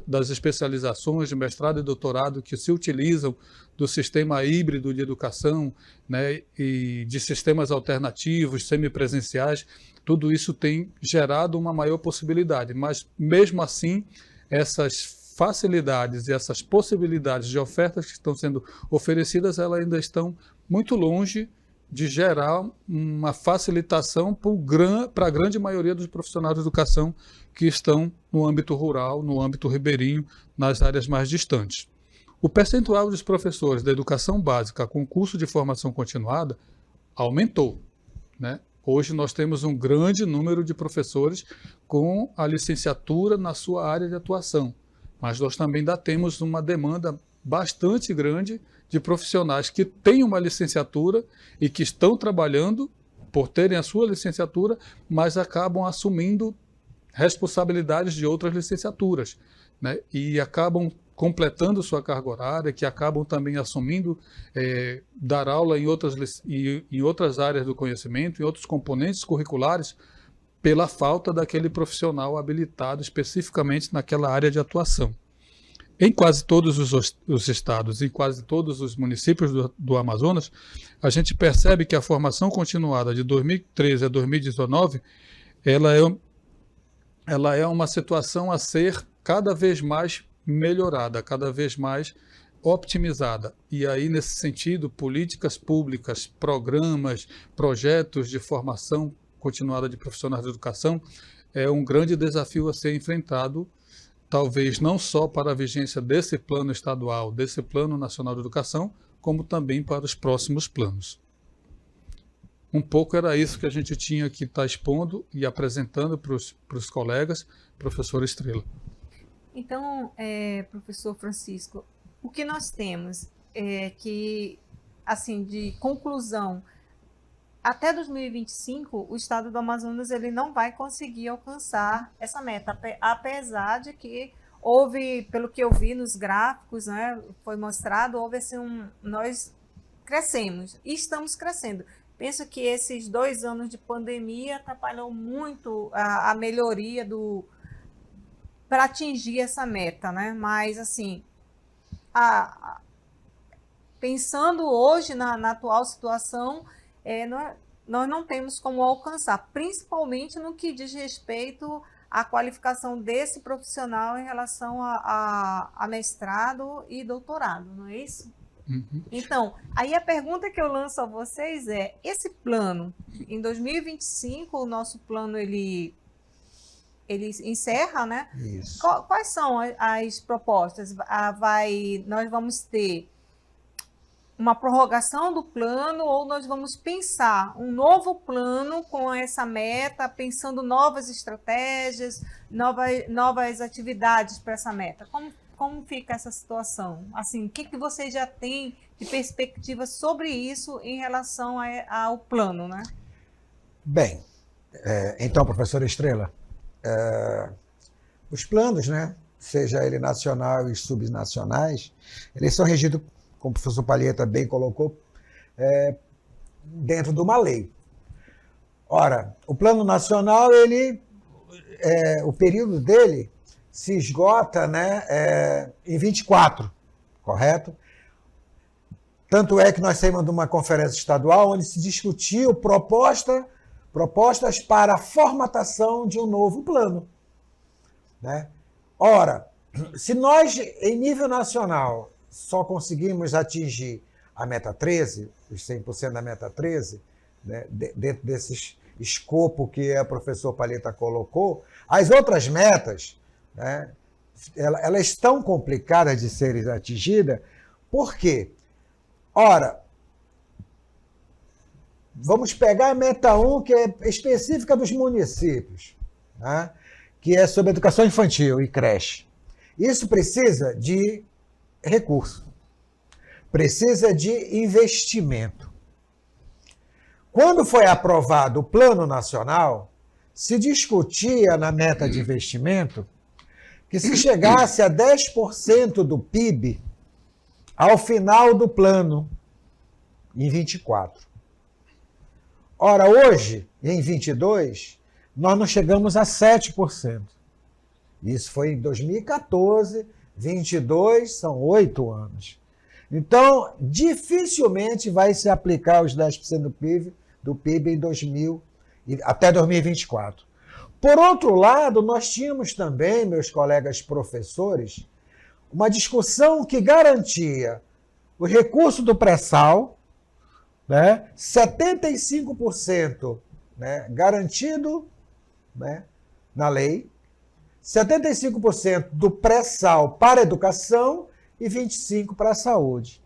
das especializações de mestrado e doutorado que se utilizam do sistema híbrido de educação, né, e de sistemas alternativos, semipresenciais, tudo isso tem gerado uma maior possibilidade, mas mesmo assim essas facilidades e essas possibilidades de ofertas que estão sendo oferecidas, elas ainda estão muito longe de gerar uma facilitação para a grande maioria dos profissionais de educação que estão no âmbito rural, no âmbito ribeirinho, nas áreas mais distantes. O percentual dos professores da educação básica com curso de formação continuada aumentou, né? Hoje nós temos um grande número de professores com a licenciatura na sua área de atuação, mas nós também ainda temos uma demanda bastante grande de profissionais que têm uma licenciatura e que estão trabalhando por terem a sua licenciatura, mas acabam assumindo responsabilidades de outras licenciaturas, né? E acabam completando sua carga horária, que acabam também assumindo dar aula em outras áreas do conhecimento, em outros componentes curriculares, pela falta daquele profissional habilitado especificamente naquela área de atuação. Em quase todos os estados, em quase todos os municípios do Amazonas, a gente percebe que a formação continuada de 2013 a 2019, ela é uma situação a ser cada vez mais melhorada, cada vez mais optimizada. E aí, nesse sentido, políticas públicas, programas, projetos de formação continuada de profissionais de educação é um grande desafio a ser enfrentado, talvez não só para a vigência desse plano estadual, desse plano nacional de educação, como também para os próximos planos. Um pouco era isso que a gente tinha que estar expondo e apresentando para os colegas. Professor Estrela. Então, professor Francisco, o que nós temos é que, assim, de conclusão, até 2025, o estado do Amazonas ele não vai conseguir alcançar essa meta, apesar de que houve, pelo que eu vi nos gráficos, né, foi mostrado, houve assim nós crescemos e estamos crescendo. Penso que esses 2 anos de pandemia atrapalhou muito a melhoria para atingir essa meta, né? Mas assim, pensando hoje na atual situação, nós não temos como alcançar, principalmente no que diz respeito à qualificação desse profissional em relação a mestrado e doutorado, não é isso? Uhum. Então, aí a pergunta que eu lanço a vocês é, esse plano, em 2025, o nosso plano ele encerra, né? Isso. Quais são as propostas? Nós vamos ter uma prorrogação do plano ou nós vamos pensar um novo plano com essa meta, pensando novas estratégias, novas atividades para essa meta? Como fica essa situação? Assim, o que vocês já têm de perspectiva sobre isso em relação ao plano, né? Bem, então, professora Estrela, os planos, né, seja ele nacional e subnacionais, eles são regidos, como o professor Palheta bem colocou, dentro de uma lei. Ora, o plano nacional, o período dele se esgota, né, em 24, correto? Tanto é que nós saímos de uma conferência estadual onde se discutiu propostas para a formatação de um novo plano, né? Ora, se nós, em nível nacional, só conseguimos atingir a meta 13, os 100% da meta 13, né, dentro desse escopo que a professora Palheta colocou, as outras metas, né, elas estão complicadas de serem atingidas. Por quê? Ora, vamos pegar a meta 1, que é específica dos municípios, né, que é sobre educação infantil e creche. Isso precisa de recurso, precisa de investimento. Quando foi aprovado o Plano Nacional, se discutia na meta de investimento que se chegasse a 10% do PIB ao final do plano, em 24. Ora, hoje, em 22, nós não chegamos a 7%. Isso foi em 2014, 22 são 8 anos. Então, dificilmente vai se aplicar os 10% do PIB até 2024. Por outro lado, nós tínhamos também, meus colegas professores, uma discussão que garantia o recurso do pré-sal, né, 75%, né, garantido, né, na lei, 75% do pré-sal para a educação e 25% para a saúde.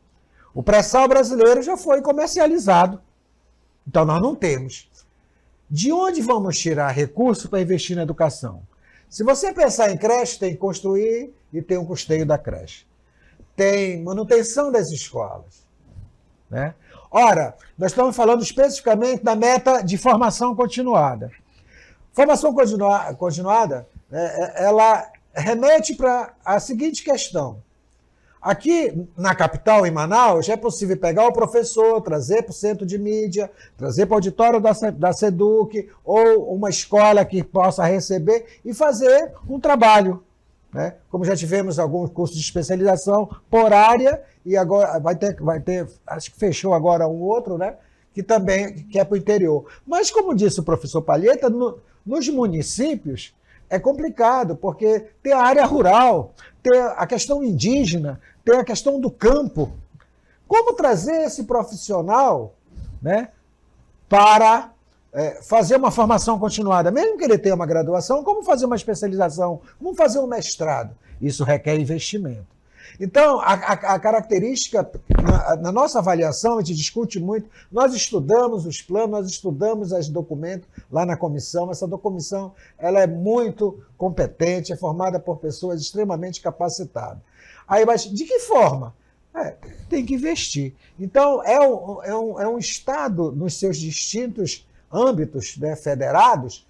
O pré-sal brasileiro já foi comercializado, então nós não temos. De onde vamos tirar recurso para investir na educação? Se você pensar em creche, tem que construir e tem um custeio da creche. Tem manutenção das escolas, né? Ora, nós estamos falando especificamente da meta de formação continuada. Formação continuada, ela remete para a seguinte questão. Aqui na capital, em Manaus, é possível pegar o professor, trazer para o centro de mídia, trazer para o auditório da SEDUC, ou uma escola que possa receber e fazer um trabalho, né? Como já tivemos alguns cursos de especialização por área, e agora vai ter, acho que fechou agora um outro, né? Que também é para o interior. Mas, como disse o professor Palheta, nos municípios é complicado, porque tem a área rural, tem a questão indígena, tem a questão do campo. Como trazer esse profissional, né, para fazer uma formação continuada? Mesmo que ele tenha uma graduação, como fazer uma especialização? Como fazer um mestrado? Isso requer investimento. Então, a característica, na nossa avaliação, a gente discute muito, nós estudamos os planos, nós estudamos os documentos lá na comissão. Essa comissão ela é muito competente, é formada por pessoas extremamente capacitadas. Aí, mas de que forma? Tem que investir. Então, é um Estado, nos seus distintos âmbitos, né, federados,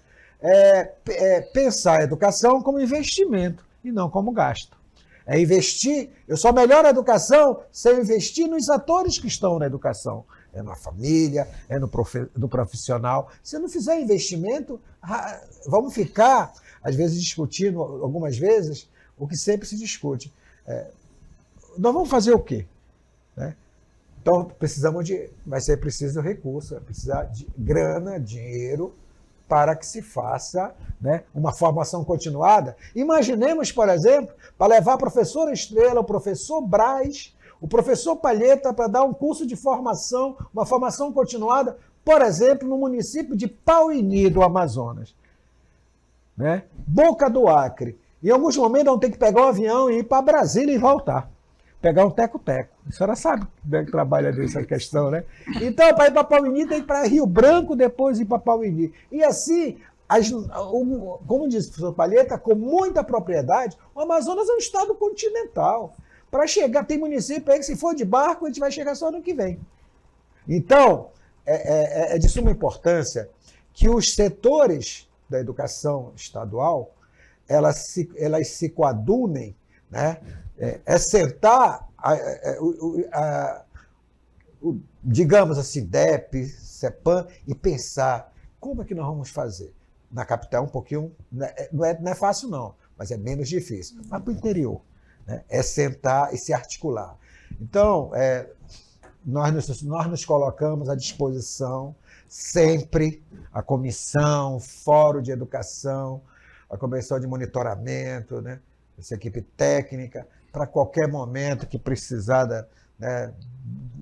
pensar a educação como investimento e não como gasto. É investir, eu só melhoro a educação se eu investir nos atores que estão na educação. É na família, é no profissional. Se eu não fizer investimento, vamos ficar, às vezes, discutindo, algumas vezes, o que sempre se discute. Nós vamos fazer o quê? Né? Então, vai ser preciso recurso, vai precisar de grana, dinheiro, para que se faça, né, uma formação continuada. Imaginemos, por exemplo, para levar a professora Estrela, o professor Braz, o professor Palheta para dar um curso de formação, uma formação continuada, por exemplo, no município de Pauini, do Amazonas, né? Boca do Acre. Em alguns momentos vão ter que pegar um avião e ir para Brasília e voltar. Pegar um teco-teco. A senhora sabe como é que trabalha nessa questão, né? Então, para ir para Pauini, tem que ir para Rio Branco, depois ir para Pauini. E assim, como disse o professor Palheta, com muita propriedade, o Amazonas é um estado continental. Para chegar, tem município aí que, se for de barco, a gente vai chegar só no que vem. Então, é de suma importância que os setores da educação estadual, elas se coadunem, né? Sentar, digamos assim, DEP, CEPAM, e pensar como é que nós vamos fazer. Na capital, um pouquinho, não é fácil não, mas é menos difícil. Mas para o interior, né? É sentar e se articular. Então, nós nos colocamos à disposição sempre, a comissão, fórum de educação, a comissão de monitoramento, né? Essa equipe técnica, para qualquer momento que precisar, né,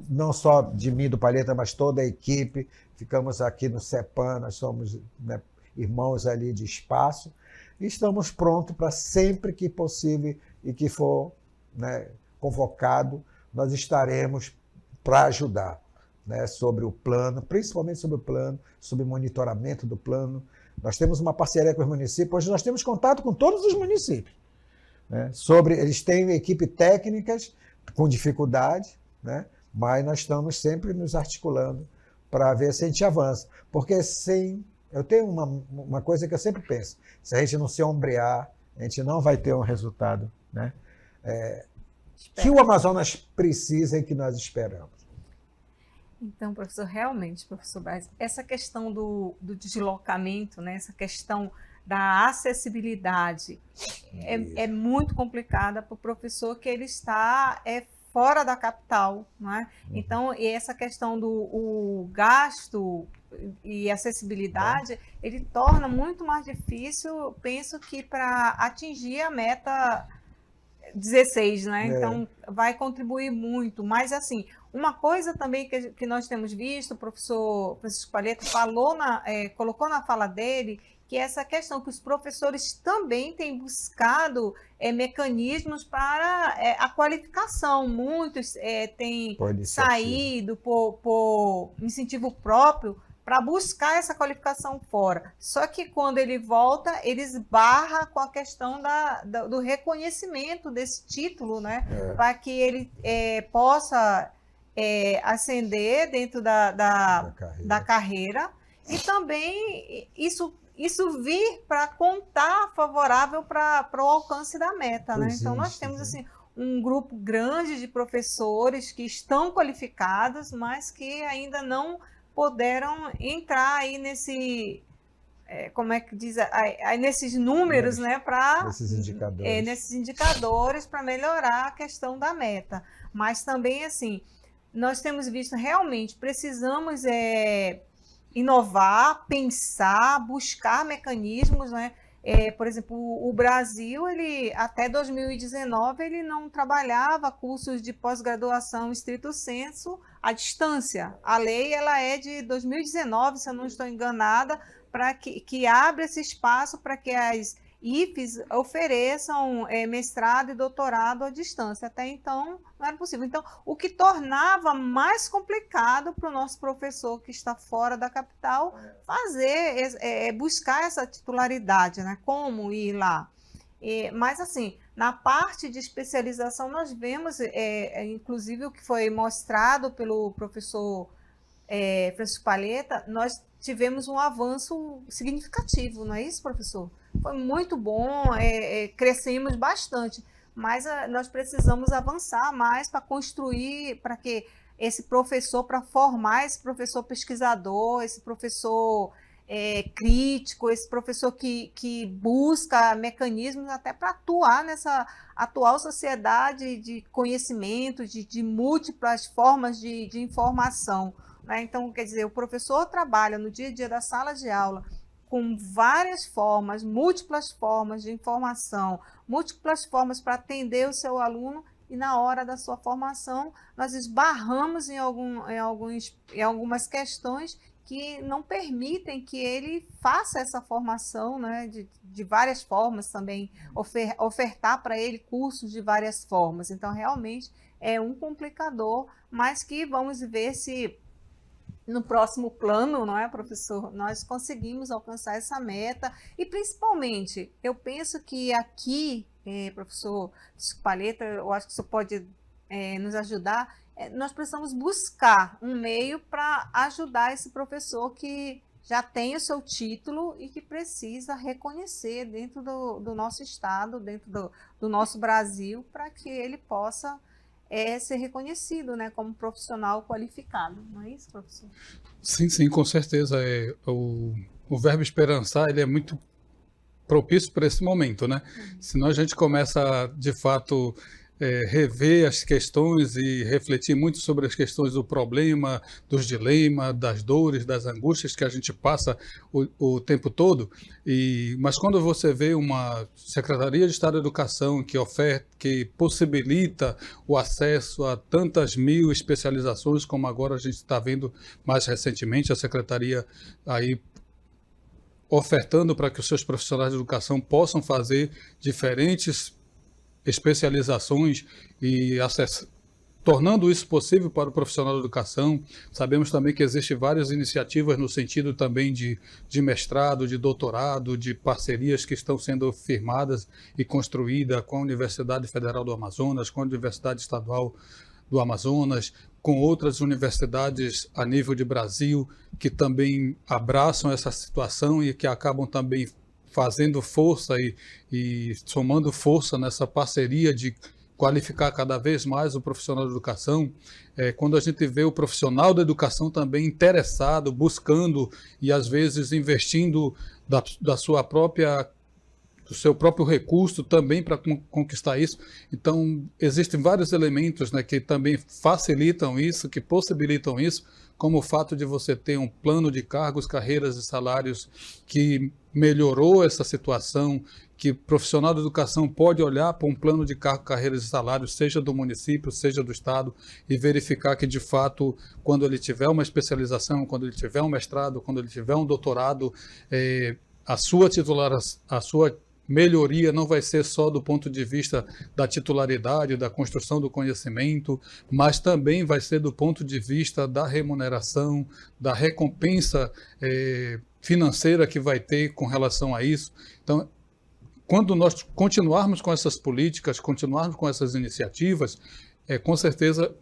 não só de mim, do Palheta, mas toda a equipe. Ficamos aqui no CEPAM, nós somos, né, irmãos ali de espaço, e estamos prontos para sempre que possível e que for, né, convocado, nós estaremos para ajudar, né, sobre o plano, principalmente sobre o plano, sobre o monitoramento do plano. Nós temos uma parceria com os municípios, hoje nós temos contato com todos os municípios. Né, eles têm equipe técnicas com dificuldade, né, mas nós estamos sempre nos articulando para ver se a gente avança. Porque eu tenho uma coisa que eu sempre penso, se a gente não se ombrear, a gente não vai ter um resultado, né, que o Amazonas precisa e que nós esperamos. Então, professor, realmente, professor Braz, essa questão do deslocamento, né, essa questão da acessibilidade é muito complicada para o professor que ele está fora da capital, não é? Então, e essa questão do o gasto e acessibilidade, ele torna muito mais difícil, penso que para atingir a meta 16, né? Então, vai contribuir muito. Mas, assim, uma coisa também que nós temos visto, o professor Francisco Palheta colocou na fala dele, que é essa questão que os professores também têm buscado mecanismos para a qualificação. Muitos têm saído por incentivo próprio para buscar essa qualificação fora. Só que quando ele volta, ele esbarra com a questão do reconhecimento desse título, né? Para que ele possa ascender dentro da carreira. E também isso vir para contar favorável para o alcance da meta, né? Então, nós temos assim um grupo grande de professores que estão qualificados, mas que ainda não puderam entrar aí como é que diz, nesses números, né, nesses indicadores para melhorar a questão da meta. Mas também, assim, nós temos visto realmente, precisamos inovar, pensar, buscar mecanismos, né? Por exemplo, o Brasil, até 2019, ele não trabalhava cursos de pós-graduação estrito sensu à distância. A lei ela é de 2019, se eu não estou enganada, para que abre esse espaço para que as IFES ofereçam mestrado e doutorado à distância. Até então, não era possível. Então, o que tornava mais complicado para o nosso professor que está fora da capital buscar essa titularidade, né? Como ir lá. Mas, assim, na parte de especialização, nós vemos, inclusive, o que foi mostrado pelo professor Francisco Palheta, nós tivemos um avanço significativo, não é isso, professor? Foi muito bom, crescemos bastante, mas nós precisamos avançar mais para construir, para que esse professor, para formar esse professor pesquisador, esse professor crítico, esse professor que busca mecanismos até para atuar nessa atual sociedade de conhecimento, de múltiplas formas de informação. Né? Então, quer dizer, o professor trabalha no dia a dia da sala de aula com várias formas, múltiplas formas de informação, múltiplas formas para atender o seu aluno, e na hora da sua formação nós esbarramos em algumas questões que não permitem que ele faça essa formação, né, de várias formas também, ofertar para ele cursos de várias formas. Então, realmente é um complicador, mas que vamos ver se no próximo plano, não é, professor, nós conseguimos alcançar essa meta. E, principalmente, eu penso que aqui, professor Palheta, eu acho que isso pode nos ajudar, nós precisamos buscar um meio para ajudar esse professor que já tem o seu título e que precisa reconhecer dentro do nosso estado, dentro do nosso Brasil, para que ele possa ser reconhecido, né, como profissional qualificado. Não é isso, professor? Sim, com certeza. O verbo esperançar, ele é muito propício para esse momento, né? Senão a gente começa, de fato, rever as questões e refletir muito sobre as questões do problema, dos dilemas, das dores, das angústias que a gente passa o tempo todo. Mas quando você vê uma Secretaria de Estado da Educação que possibilita o acesso a tantas mil especializações, como agora a gente está vendo mais recentemente, a Secretaria aí ofertando para que os seus profissionais de educação possam fazer diferentes especializações e tornando isso possível para o profissional da educação. Sabemos também que existem várias iniciativas no sentido também de mestrado, de doutorado, de parcerias que estão sendo firmadas e construídas com a Universidade Federal do Amazonas, com a Universidade Estadual do Amazonas, com outras universidades a nível de Brasil, que também abraçam essa situação e que acabam também fazendo força e somando força nessa parceria qualificar cada vez mais o profissional de educação, quando a gente vê o profissional da educação também interessado, buscando e às vezes investindo do seu próprio recurso também para conquistar isso. Então, existem vários elementos, né, que também facilitam isso, que possibilitam isso, como o fato de você ter um plano de cargos, carreiras e salários que melhorou essa situação, que o profissional da educação pode olhar para um plano de cargo, carreiras e salários, seja do município, seja do estado, e verificar que, de fato, quando ele tiver uma especialização, quando ele tiver um mestrado, quando ele tiver um doutorado, a sua melhoria não vai ser só do ponto de vista da titularidade, da construção do conhecimento, mas também vai ser do ponto de vista da remuneração, da recompensa financeira que vai ter com relação a isso. Então, quando nós continuarmos com essas políticas, continuarmos com essas iniciativas, com certeza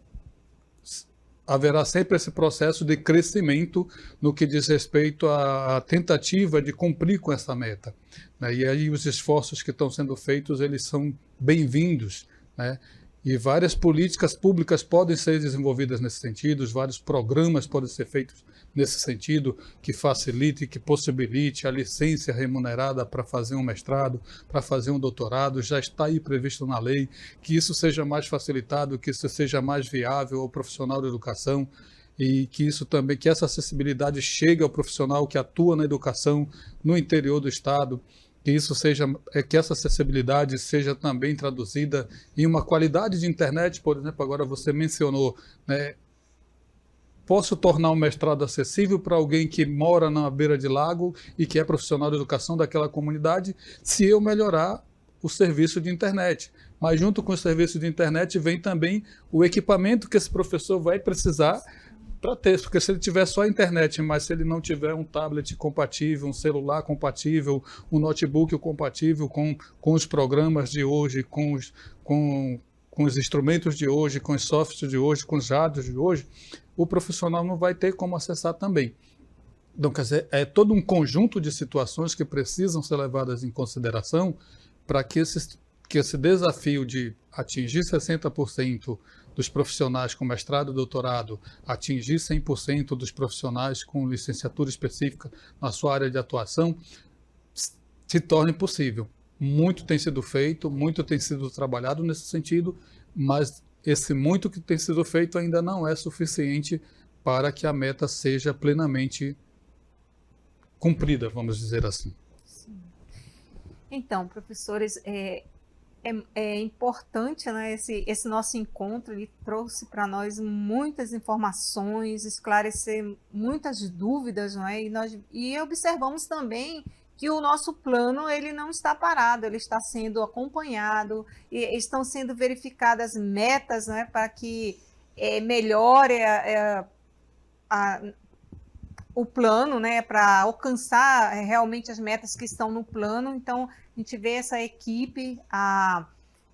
haverá sempre esse processo de crescimento no que diz respeito à tentativa de cumprir com essa meta, né? E aí os esforços que estão sendo feitos, eles são bem-vindos, né? E várias políticas públicas podem ser desenvolvidas nesse sentido, vários programas podem ser feitos nesse sentido, que facilite, que possibilite a licença remunerada para fazer um mestrado, para fazer um doutorado, já está aí previsto na lei, que isso seja mais facilitado, que isso seja mais viável ao profissional da educação, e que isso também, que essa acessibilidade chegue ao profissional que atua na educação no interior do estado, que isso seja, que essa acessibilidade seja também traduzida em uma qualidade de internet. Por exemplo, agora você mencionou, né, posso tornar um mestrado acessível para alguém que mora na beira de lago e que é profissional de educação daquela comunidade, se eu melhorar o serviço de internet. Mas junto com o serviço de internet vem também o equipamento que esse professor vai precisar para ter, porque se ele tiver só a internet, mas se ele não tiver um tablet compatível, um celular compatível, um notebook compatível com os programas de hoje, com os instrumentos de hoje, com os softwares de hoje, com os rádios de hoje, o profissional não vai ter como acessar também. Então, quer dizer, é todo um conjunto de situações que precisam ser levadas em consideração para que esse desafio de atingir 60% dos profissionais com mestrado e doutorado, atingir 100% dos profissionais com licenciatura específica na sua área de atuação, se torne possível. Muito tem sido feito, muito tem sido trabalhado nesse sentido, mas esse muito que tem sido feito ainda não é suficiente para que a meta seja plenamente cumprida, vamos dizer assim. Sim. Então, professores, é importante, né, esse nosso encontro. Ele trouxe para nós muitas informações, esclarecer muitas dúvidas, não é? E observamos também que o nosso plano, ele não está parado, ele está sendo acompanhado, e estão sendo verificadas metas, né, para que melhore o plano, né, para alcançar realmente as metas que estão no plano. Então, a gente vê essa equipe, a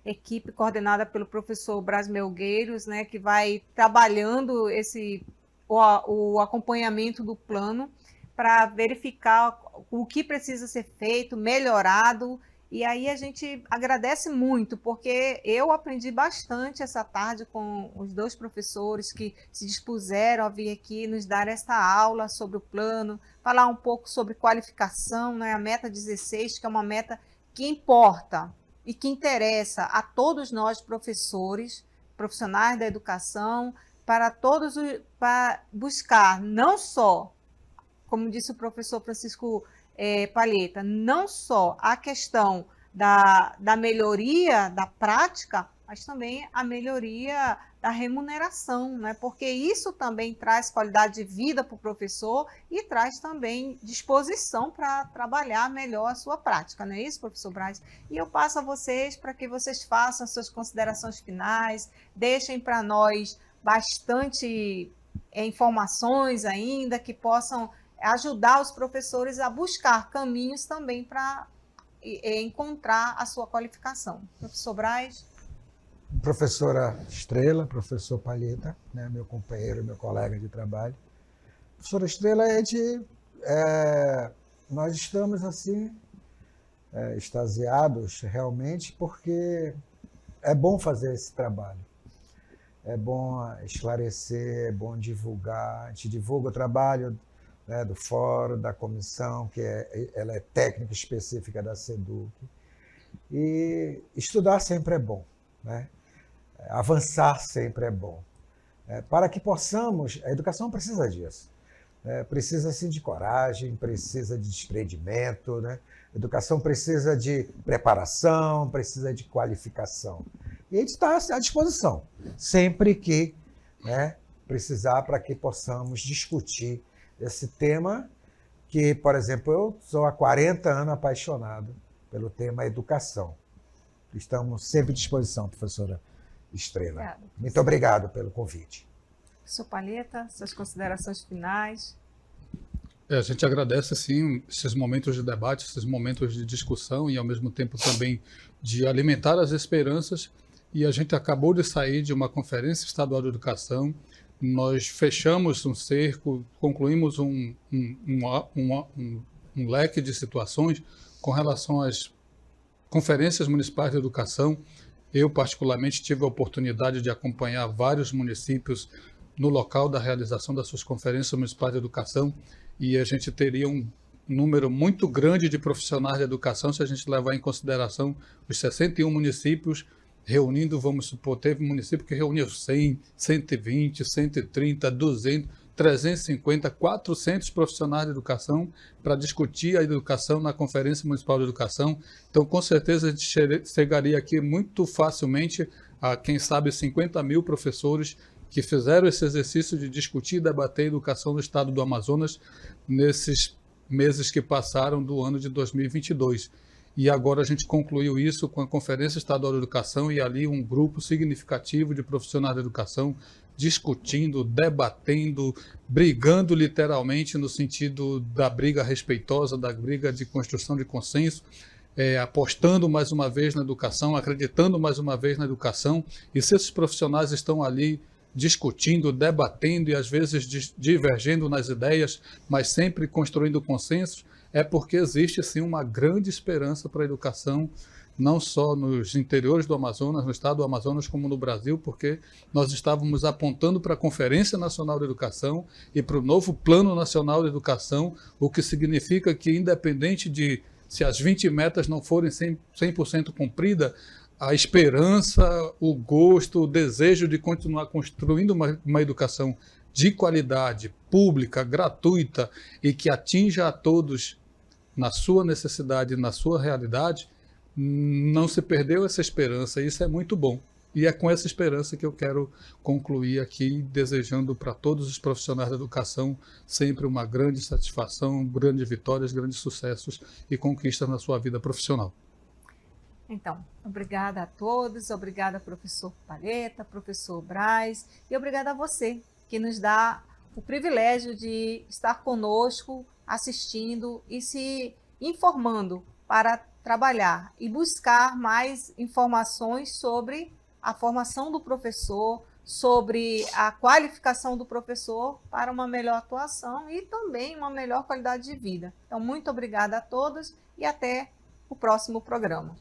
equipe coordenada pelo professor Braz Melgueiros, né, que vai trabalhando o acompanhamento do plano para verificar o que precisa ser feito, melhorado. E aí a gente agradece muito, porque eu aprendi bastante essa tarde com os dois professores que se dispuseram a vir aqui nos dar esta aula sobre o plano, falar um pouco sobre qualificação, né, a meta 16, que é uma meta que importa e que interessa a todos nós professores, profissionais da educação, para buscar não só, como disse o professor Francisco Palheta, não só a questão da melhoria da prática, mas também a melhoria da remuneração, né? Porque isso também traz qualidade de vida para o professor e traz também disposição para trabalhar melhor a sua prática, não é isso, professor Braz? E eu passo a vocês para que vocês façam as suas considerações finais, deixem para nós bastante informações ainda que possam ajudar os professores a buscar caminhos também para encontrar a sua qualificação. Professor Braz? Professora Estrela, professor Palheta, né, meu companheiro, meu colega de trabalho. Professora Estrela, nós estamos assim, extasiados realmente, porque é bom fazer esse trabalho. É bom esclarecer, é bom divulgar. A gente divulga o trabalho, né, do fórum, da comissão, ela é técnica específica da SEDUC. E estudar sempre é bom, né? Avançar sempre é bom. Para que possamos, a educação precisa disso. Precisa sim de coragem, precisa de desprendimento, né? A educação precisa de preparação, precisa de qualificação. E a gente está à disposição, sempre que, né, precisar, para que possamos discutir esse tema que, por exemplo, eu sou há 40 anos apaixonado pelo tema educação. Estamos sempre à disposição, professora Estrela. Obrigada. Muito obrigado pelo convite. Professor Palheta, suas considerações finais. A gente agradece, sim, esses momentos de debate, esses momentos de discussão e, ao mesmo tempo, também de alimentar as esperanças. E a gente acabou de sair de uma Conferência Estadual de Educação. Nós fechamos um cerco, concluímos um leque de situações com relação às conferências municipais de educação. Eu, particularmente, tive a oportunidade de acompanhar vários municípios no local da realização das suas conferências municipais de educação, e a gente teria um número muito grande de profissionais de educação se a gente levar em consideração os 61 municípios reunindo, vamos supor, teve um município que reuniu 100, 120, 130, 200, 350, 400 profissionais de educação para discutir a educação na Conferência Municipal de Educação. Então, com certeza, a gente chegaria aqui muito facilmente a, quem sabe, 50 mil professores que fizeram esse exercício de discutir e debater a educação no estado do Amazonas nesses meses que passaram do ano de 2022. E agora a gente concluiu isso com a Conferência Estadual de Educação e ali um grupo significativo de profissionais de educação discutindo, debatendo, brigando literalmente no sentido da briga respeitosa, da briga de construção de consenso, apostando mais uma vez na educação, acreditando mais uma vez na educação. E se esses profissionais estão ali discutindo, debatendo e às vezes divergendo nas ideias, mas sempre construindo consensos, é porque existe sim uma grande esperança para a educação, não só nos interiores do Amazonas, no estado do Amazonas, como no Brasil, porque nós estávamos apontando para a Conferência Nacional de Educação e para o novo Plano Nacional de Educação, o que significa que, independente de se as 20 metas não forem 100% cumpridas, a esperança, o gosto, o desejo de continuar construindo uma educação de qualidade, pública, gratuita e que atinja a todos na sua necessidade, na sua realidade, não se perdeu essa esperança. Isso é muito bom. E é com essa esperança que eu quero concluir aqui, desejando para todos os profissionais da educação sempre uma grande satisfação, grandes vitórias, grandes sucessos e conquistas na sua vida profissional. Então, obrigada a todos, obrigada professor Palheta, professor Braz, e obrigada a você que nos dá o privilégio de estar conosco, assistindo e se informando para trabalhar e buscar mais informações sobre a formação do professor, sobre a qualificação do professor para uma melhor atuação e também uma melhor qualidade de vida. Então, muito obrigada a todos e até o próximo programa.